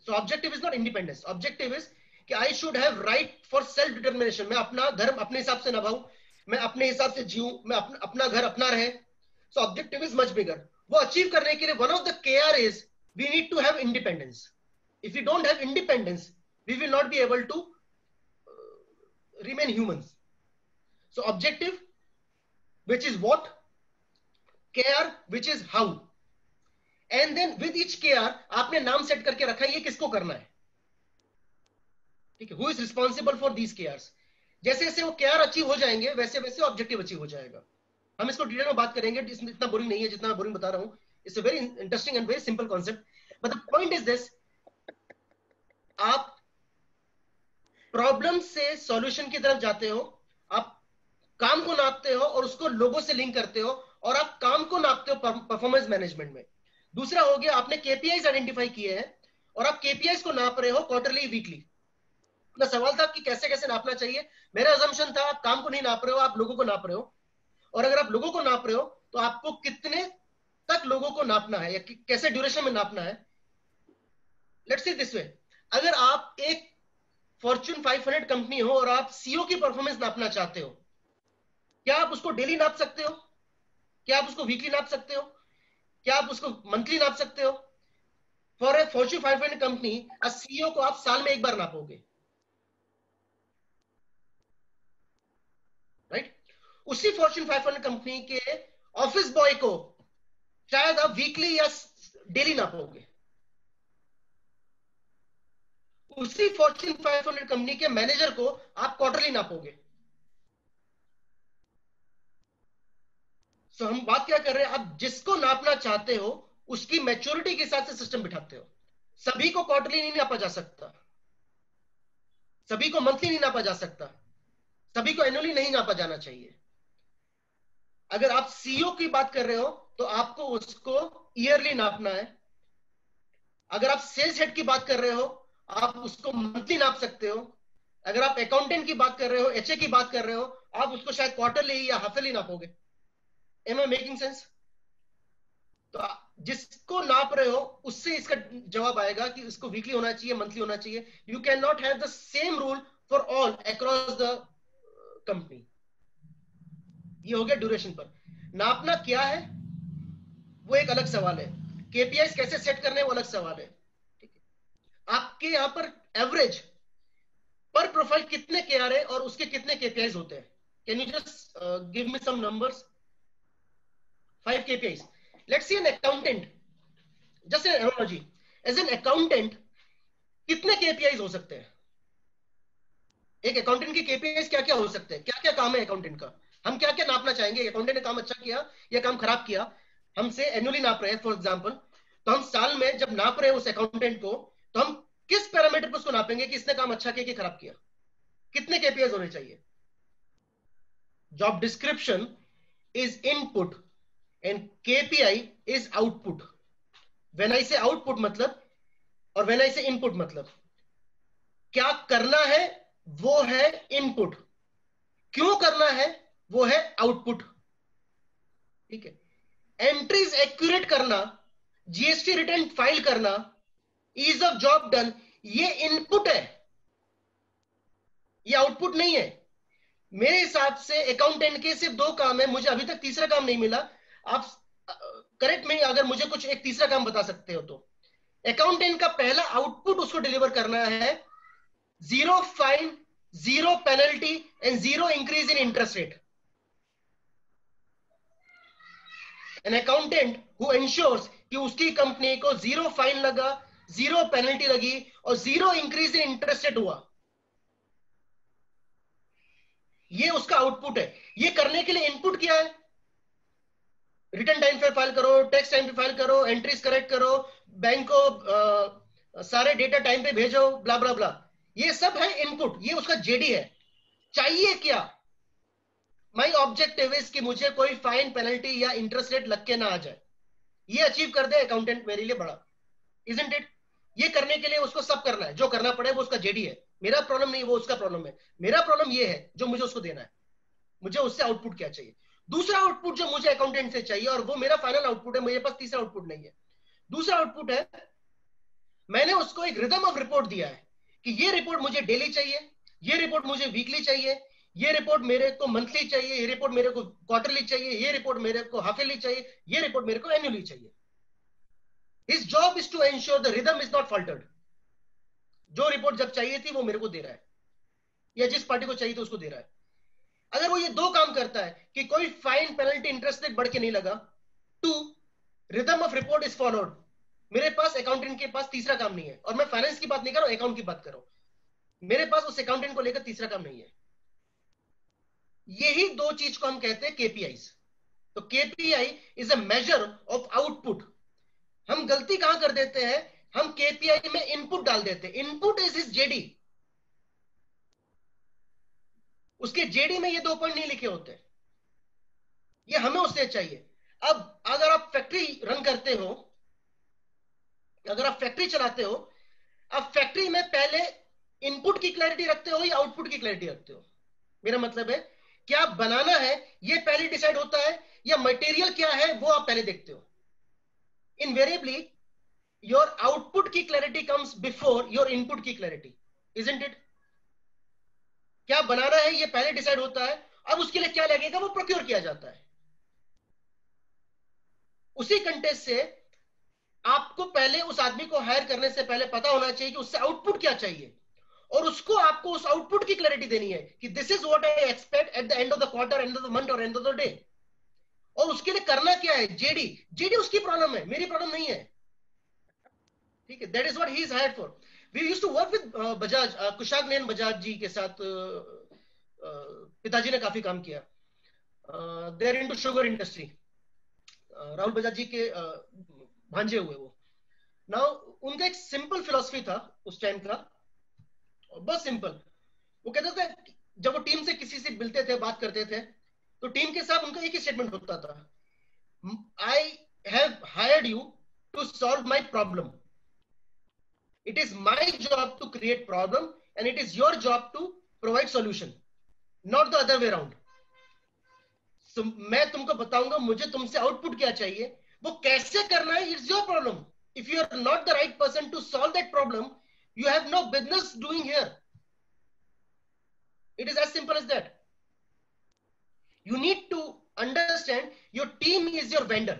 So objective is not independence. Objective is कि I should have right for self determination. मैं अपना धर्म अपने हिसाब से निभाऊं, मैं अपने हिसाब से जीऊं, मैं अपना घर अपना रहे. So objective is much bigger. वो अचीव करने के लिए one of the care is we need to have independence. If we don't have independence, we will not be able to remain humans. So objective, which is what, care, which is how, and then with each care आपने नाम सेट करके रखा है ये किसको करना है. ठीक है, who is responsible for these cares. जैसे जैसे वो केयर अचीव हो जाएंगे वैसे वैसे ऑब्जेक्टिव अचीव हो जाएगा. हम इसको डिटेल में बात करेंगे, इसमें इतना बोरिंग नहीं है जितना बोरिंग बता रहा हूं. It's a very interesting and very simple concept. But the point is this, आप प्रॉब्लम से सॉल्यूशन की तरफ जाते हो, आप काम को नापते हो और उसको लोगों से लिंक करते हो, और आप काम को नापते हो परफॉर्मेंस मैनेजमेंट में. दूसरा हो गया आपने केपीआईज आइडेंटिफाई किए हैं और आप केपीआईज को नाप रहे हो क्वार्टरली, वीकली. अपना सवाल था कि कैसे कैसे नापना चाहिए. मेरा अजम्पशन था आप काम को नहीं नाप रहे हो, आप लोगों को नाप रहे हो. और अगर आप लोगों को नाप रहे हो तो आपको कितने तक लोगों को नापना है या कैसे ड्यूरेशन में नापना है. लेट्स सी दिस वे, अगर आप एक फॉर्च्यून 500 कंपनी हो और आप सीईओ की परफॉर्मेंस नापना चाहते हो, क्या आप उसको डेली नाप सकते हो? क्या आप उसको वीकली नाप सकते हो? क्या आप उसको मंथली नाप सकते हो? For a Fortune 500 company CEO को आप साल में एक बार नापोगे, राइट? उसी फॉर्च्यून 500 कंपनी के ऑफिस बॉय को शायद आप वीकली या डेली नापोगे. उसी फॉर्च्यून 500 कंपनी के मैनेजर को आप क्वार्टरली नापोगे. सो हम बात क्या कर रहे हैं, आप जिसको नापना चाहते हो उसकी मैच्योरिटी के साथ से सिस्टम बिठाते हो. सभी को क्वार्टरली नहीं नापा जा सकता, सभी को मंथली नहीं नापा जा सकता, सभी को एनुअली नहीं नापा जाना चाहिए. अगर आप सीईओ की बात कर रहे हो तो आपको उसको ईयरली नापना है. अगर आप सेल्स हेड की बात कर रहे हो आप उसको मंथली नाप सकते हो. अगर आप अकाउंटेंट की बात कर रहे हो, एचए की बात कर रहे हो, आप उसको शायद क्वार्टरली या हाफली नापोगे. Am I making sense? तो जिसको नाप रहे हो उससे इसका जवाब आएगा कि इसको वीकली होना चाहिए, मंथली होना चाहिए. You can not have the same rule for all across the company. ये हो गया ड्यूरेशन पर. नापना क्या है वो एक अलग सवाल है, केपीआईज कैसे सेट करने वो अलग सवाल है. ठीक है, आपके यहां पर एवरेज पर प्रोफाइल कितने केआर है और उसके कितने केपीआईज होते हैं? Can you just give me some numbers? 5 KPIs. Let's see an accountant. Just an analogy. As an accountant, कितने KPIs हो सकते हैं? एक अकाउंटेंट की KPIs क्या क्या हो सकते हैं? क्या क्या काम है अकाउंटेंट का? हम क्या क्या नापना चाहेंगे? अकाउंटेंट ने काम अच्छा किया या काम खराब किया, हमसे एनुअली नाप रहे हैं फॉर एग्जाम्पल, तो हम साल में जब नाप रहे हैं उस अकाउंटेंट को, तो हम किस पैरामीटर पर उसको नापेंगे कि इसने काम अच्छा किया कि खराब किया? कितने KPIs होने चाहिए? Job description is input and KPI is output. When I say output मतलब और when I say input मतलब, क्या करना है वो है इनपुट, क्यों करना है वो है आउटपुट. ठीक है, एंट्रीज एक्यूरेट करना, जीएसटी रिटर्न फाइल करना, ईज ऑफ जॉब डन, ये इनपुट है, ये आउटपुट नहीं है. मेरे हिसाब से अकाउंटेंट के सिर्फ 2 काम है, मुझे अभी तक तीसरा काम नहीं मिला. आप करेक्ट में अगर मुझे कुछ एक तीसरा काम बता सकते हो तो. अकाउंटेंट का पहला आउटपुट उसको डिलीवर करना है 0 fine, 0 penalty and 0 increase in interest rate. An accountant who ensures कि उसकी कंपनी को 0 फाइन लगा, 0 पेनल्टी लगी और 0 इंक्रीज इन इंटरेस्ट रेट हुआ, ये उसका आउटपुट है. ये करने के लिए इनपुट क्या है? रिटर्न टाइम पे फाइल करो, टैक्स टाइम पे फाइल करो, एंट्रीज करेक्ट करो, बैंक को सारे डेटा टाइम पे भेजो, ब्ला ब्ला ब्ला। ये सब है इनपुट, ये उसका जेडी है। चाहिए क्या? माई ऑब्जेक्टिव इज कि मुझे कोई फाइन, पेनल्टी या इंटरेस्ट रेट लग के ना आ जाए। ये अचीव कर दे अकाउंटेंट मेरे लिए बड़ा, इजंट इट? ये करने के लिए उसको सब करना है, जो करना पड़े वो उसका जेडी है। मेरा प्रॉब्लम नहीं, वो उसका प्रॉब्लम है। मेरा प्रॉब्लम ये है जो मुझे उसको देना है, मुझे उससे आउटपुट क्या चाहिए। दूसरा आउटपुट जो मुझे अकाउंटेंट से चाहिए, और वो मेरा फाइनल आउटपुट है, मेरे पास तीसरा आउटपुट नहीं है। दूसरा आउटपुट है, मैंने उसको एक रिदम ऑफ रिपोर्ट दिया है कि ये रिपोर्ट मुझे डेली चाहिए, ये रिपोर्ट मुझे वीकली चाहिए, ये रिपोर्ट मेरे को मंथली चाहिए, ये रिपोर्ट मेरे को क्वार्टरली चाहिए, ये रिपोर्ट मेरे को हाफ ईयरली चाहिए, ये रिपोर्ट मेरे को एनुअली चाहिए। His job is to ensure the rhythm is not faltered. जो रिपोर्ट जब चाहिए थी वो मेरे को दे रहा है, या जिस पार्टी को चाहिए थी उसको दे रहा है। अगर वो ये दो काम करता है कि कोई फाइन, पेनल्टी, इंटरेस्ट रेट बढ़ के नहीं लगा, two, rhythm of report is followed, मेरे पास अकाउंटेंट के पास तीसरा काम नहीं है। और मैं फाइनेंस की बात नहीं कर रहा हूं, अकाउंट की बात कर रहा हूं। मेरे पास उस अकाउंटेंट को लेकर तीसरा काम नहीं है। यही दो चीज को हम कहते हैं केपीआईज। तो KPI is a measure of output. हम गलती कहां कर देते हैं, हम केपीआई में इनपुट डाल देते हैं। इनपुट इज हिज जेडी, उसके जेडी में ये दो पॉइंट नहीं लिखे होते, ये हमें उससे चाहिए। अब अगर आप फैक्ट्री रन करते हो, अगर आप फैक्ट्री चलाते हो, अब फैक्ट्री में पहले इनपुट की क्लैरिटी रखते हो या आउटपुट की क्लैरिटी रखते हो? मेरा मतलब है, क्या बनाना है ये पहले डिसाइड होता है, या मटेरियल क्या है वो आप पहले देखते हो? इनवेरिएबली योर आउटपुट की clarity comes before your input की क्लैरिटी, इजंट इट? क्या बनाना है ये पहले डिसाइड होता है, अब उसके लिए क्या लगेगा वो प्रोक्योर किया जाता है। उसी कंटेस्ट से आपको पहले उस आदमी को हायर करने से पहले पता होना चाहिए कि उससे आउटपुट क्या चाहिए, और उसको आपको उस आउटपुट की क्लैरिटी देनी है कि this is what I expect at the end of the quarter, end of the month और एंड ऑफ द डे। और उसके लिए करना क्या है, जेडी। जेडी उसकी प्रॉब्लम है, मेरी प्रॉब्लम नहीं है। ठीक है, that is what he is hired for. We used to work with Bajaj, Kushag Nayan Bajaj ji के साथ पिताजी ने काफी काम किया। They are into sugar industry. Rahul Bajaj ji के भांजे हुए वो। नाउ उनका एक सिंपल फिलॉसफी था उस टाइम का, बहुत सिंपल। वो कहते थे, जब वो टीम से किसी से मिलते थे, बात करते थे, तो टीम के साथ उनका एक ही स्टेटमेंट होता था, I have hired you to solve my problem. It is my job to create problem and it is your job to provide solution, not the other way around. मैं तुमको बताऊंगा मुझे तुमसे आउटपुट क्या चाहिए, वो कैसे करना है, it's your problem. If you are not the right person to solve that problem, you have no business doing here. It is as simple as that. You need to understand your team is your vendor.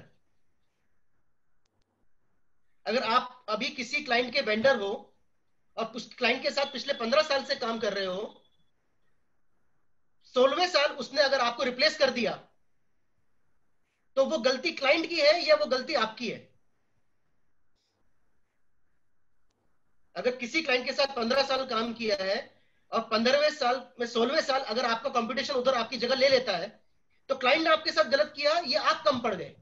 अगर आप अभी किसी क्लाइंट के वेंडर हो और उस क्लाइंट के साथ पिछले 15 साल से काम कर रहे हो, 16वें साल उसने अगर आपको रिप्लेस कर दिया, तो वो गलती क्लाइंट की है या वो गलती आपकी है? अगर किसी क्लाइंट के साथ 15 साल काम किया है और 15वें साल में 16वें साल अगर आपका कंपटीशन उधर आपकी जगह ले लेता है, तो क्लाइंट ने आपके साथ गलत किया, ये आप कम पड़ गए।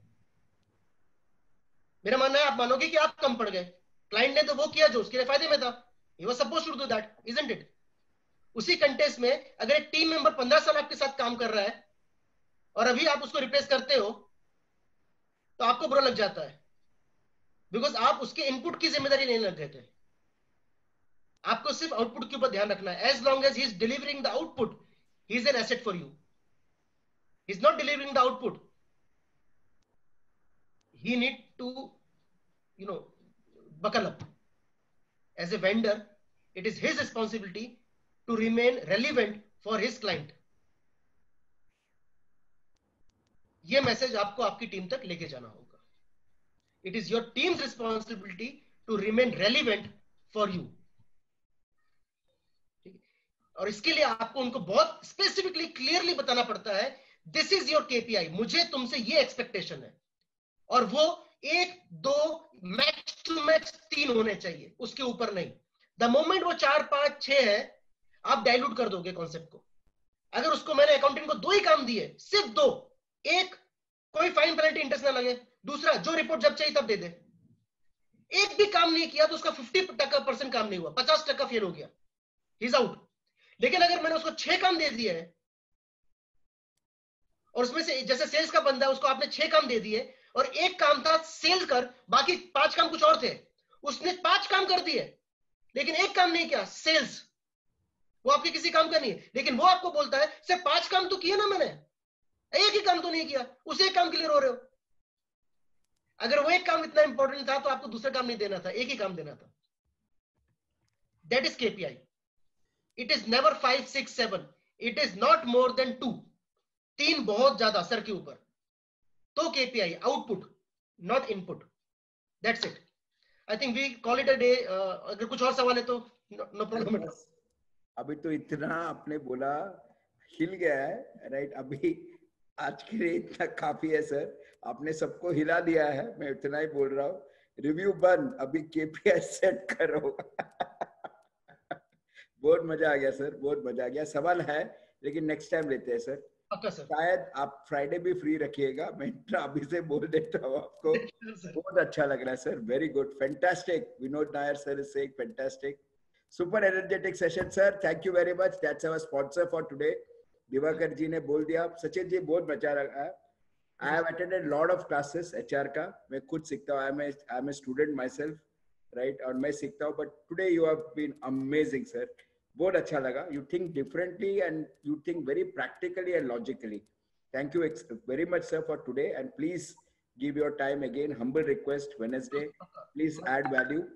मेरा मानना है आप मानोगे कि आप कम पड़ गए। क्लाइंट ने तो वो किया जो उसके लिए फायदे में था, he was supposed to do that, isn't it? उसी कंटेस्ट में अगर एक टीम मेंबर 15 साल आपके साथ काम कर रहा है और अभी आप उसको रिप्लेस करते हो, तो आपको बुरा लग जाता है, बिकॉज आप उसके इनपुट की जिम्मेदारी लेने लग गए थे। आपको सिर्फ आउटपुट के ऊपर ध्यान रखना है। As long as he is delivering the output, he is an asset for you. He is not delivering the output, he need to, you know, buckle up. As a vendor, it is his responsibility to remain relevant for his client. ये मैसेज आपको आपकी टीम तक लेके जाना होगा। It is your team's responsibility to remain relevant for you. और इसके लिए आपको उनको बहुत स्पेसिफिकली क्लियरली बताना पड़ता है, दिस इज योर केपीआई, मुझे तुमसे ये एक्सपेक्टेशन है, और वो 1, 2, मैक्स टू मैक्स 3 होने चाहिए, उसके ऊपर नहीं। द मोमेंट वो 4, 5, 6 है, आप डाइल्यूट कर दोगे कॉन्सेप्ट को। अगर उसको मैंने अकाउंटिंग को 2 ही काम दिए, सिर्फ 2, एक कोई फाइन पेनल्टी इंटरेस्ट ना लगे। दूसरा, जो रिपोर्ट जब चाहिए तब दे दे। एक भी काम नहीं किया तो उसका 50% काम नहीं हुआ, 50% फेल हो गया, ही इज आउट। लेकिन अगर मैंने उसको 6 काम दे दिए हैं और उसमें से जैसे सेल्स का बंदा है, उसको आपने 6 काम दे दिए और एक काम था सेल्स कर, बाकी 5 काम कुछ और थे, उसने 5 काम कर दिए लेकिन एक काम नहीं किया सेल्स, वो आपके किसी काम का नहीं है। लेकिन वो आपको बोलता है सिर्फ 5 काम तो किए ना मैंने, एक ही काम तो नहीं किया, उस एक काम के लिए रो रहे हो। अगर वो एक काम इतना इंपॉर्टेंट था तो आपको दूसरा काम नहीं देना था, एक ही काम देना था। That is KPI. It is never 5, 6, 7, it is not more than 2, 3 बहुत ज्यादा सर के ऊपर, तो KPI output not input. That's it. I think we call it a day. अगर कुछ और सवाल है तो नो प्रॉब्लम। अभी तो इतना आपने बोला, हिल गया है, राइट? अभी आज के लिए इतना काफी है सर, आपने सबको हिला दिया है, मैं इतना ही बोल रहा हूँ। रिव्यू बंद, अभी केपीआई सेट करो। बहुत मजा आ गया सर, बहुत मजा आ गया। सवाल है लेकिन नेक्स्ट टाइम लेते हैं सर। शायद आप फ्राइडे भी फ्री रखिएगा, मैं इतना अभी से बोल देता हूँ आपको। बहुत अच्छा लग रहा है sir, very good, fantastic. Vinod Nair sir is saying fantastic, super energetic session sir, thank you very much. That's our sponsor for today. Diwakar ji ने बोल दिया। सचिन जी बहुत मजा लगा। I have attended lot of classes HR का, मैं खुद सीखता हूँ, I'm a student myself, right? और मैं सीखता हूँ, but today you have been amazing sir, बहुत अच्छा लगा। You think differently and you think very practically and logically. Thank you very much sir for today, and please give your time again. Humble request, Wednesday, please add value.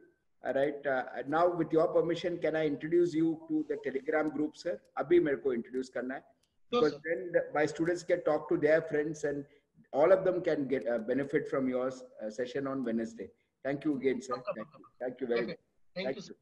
All right. Now, with your permission, can I introduce you to the Telegram group, sir? Abhi mere ko introduce karna hai, because then my students can talk to their friends and all of them can get benefit from your session on Wednesday. Thank you again, sir. Thank you very much. Thank you.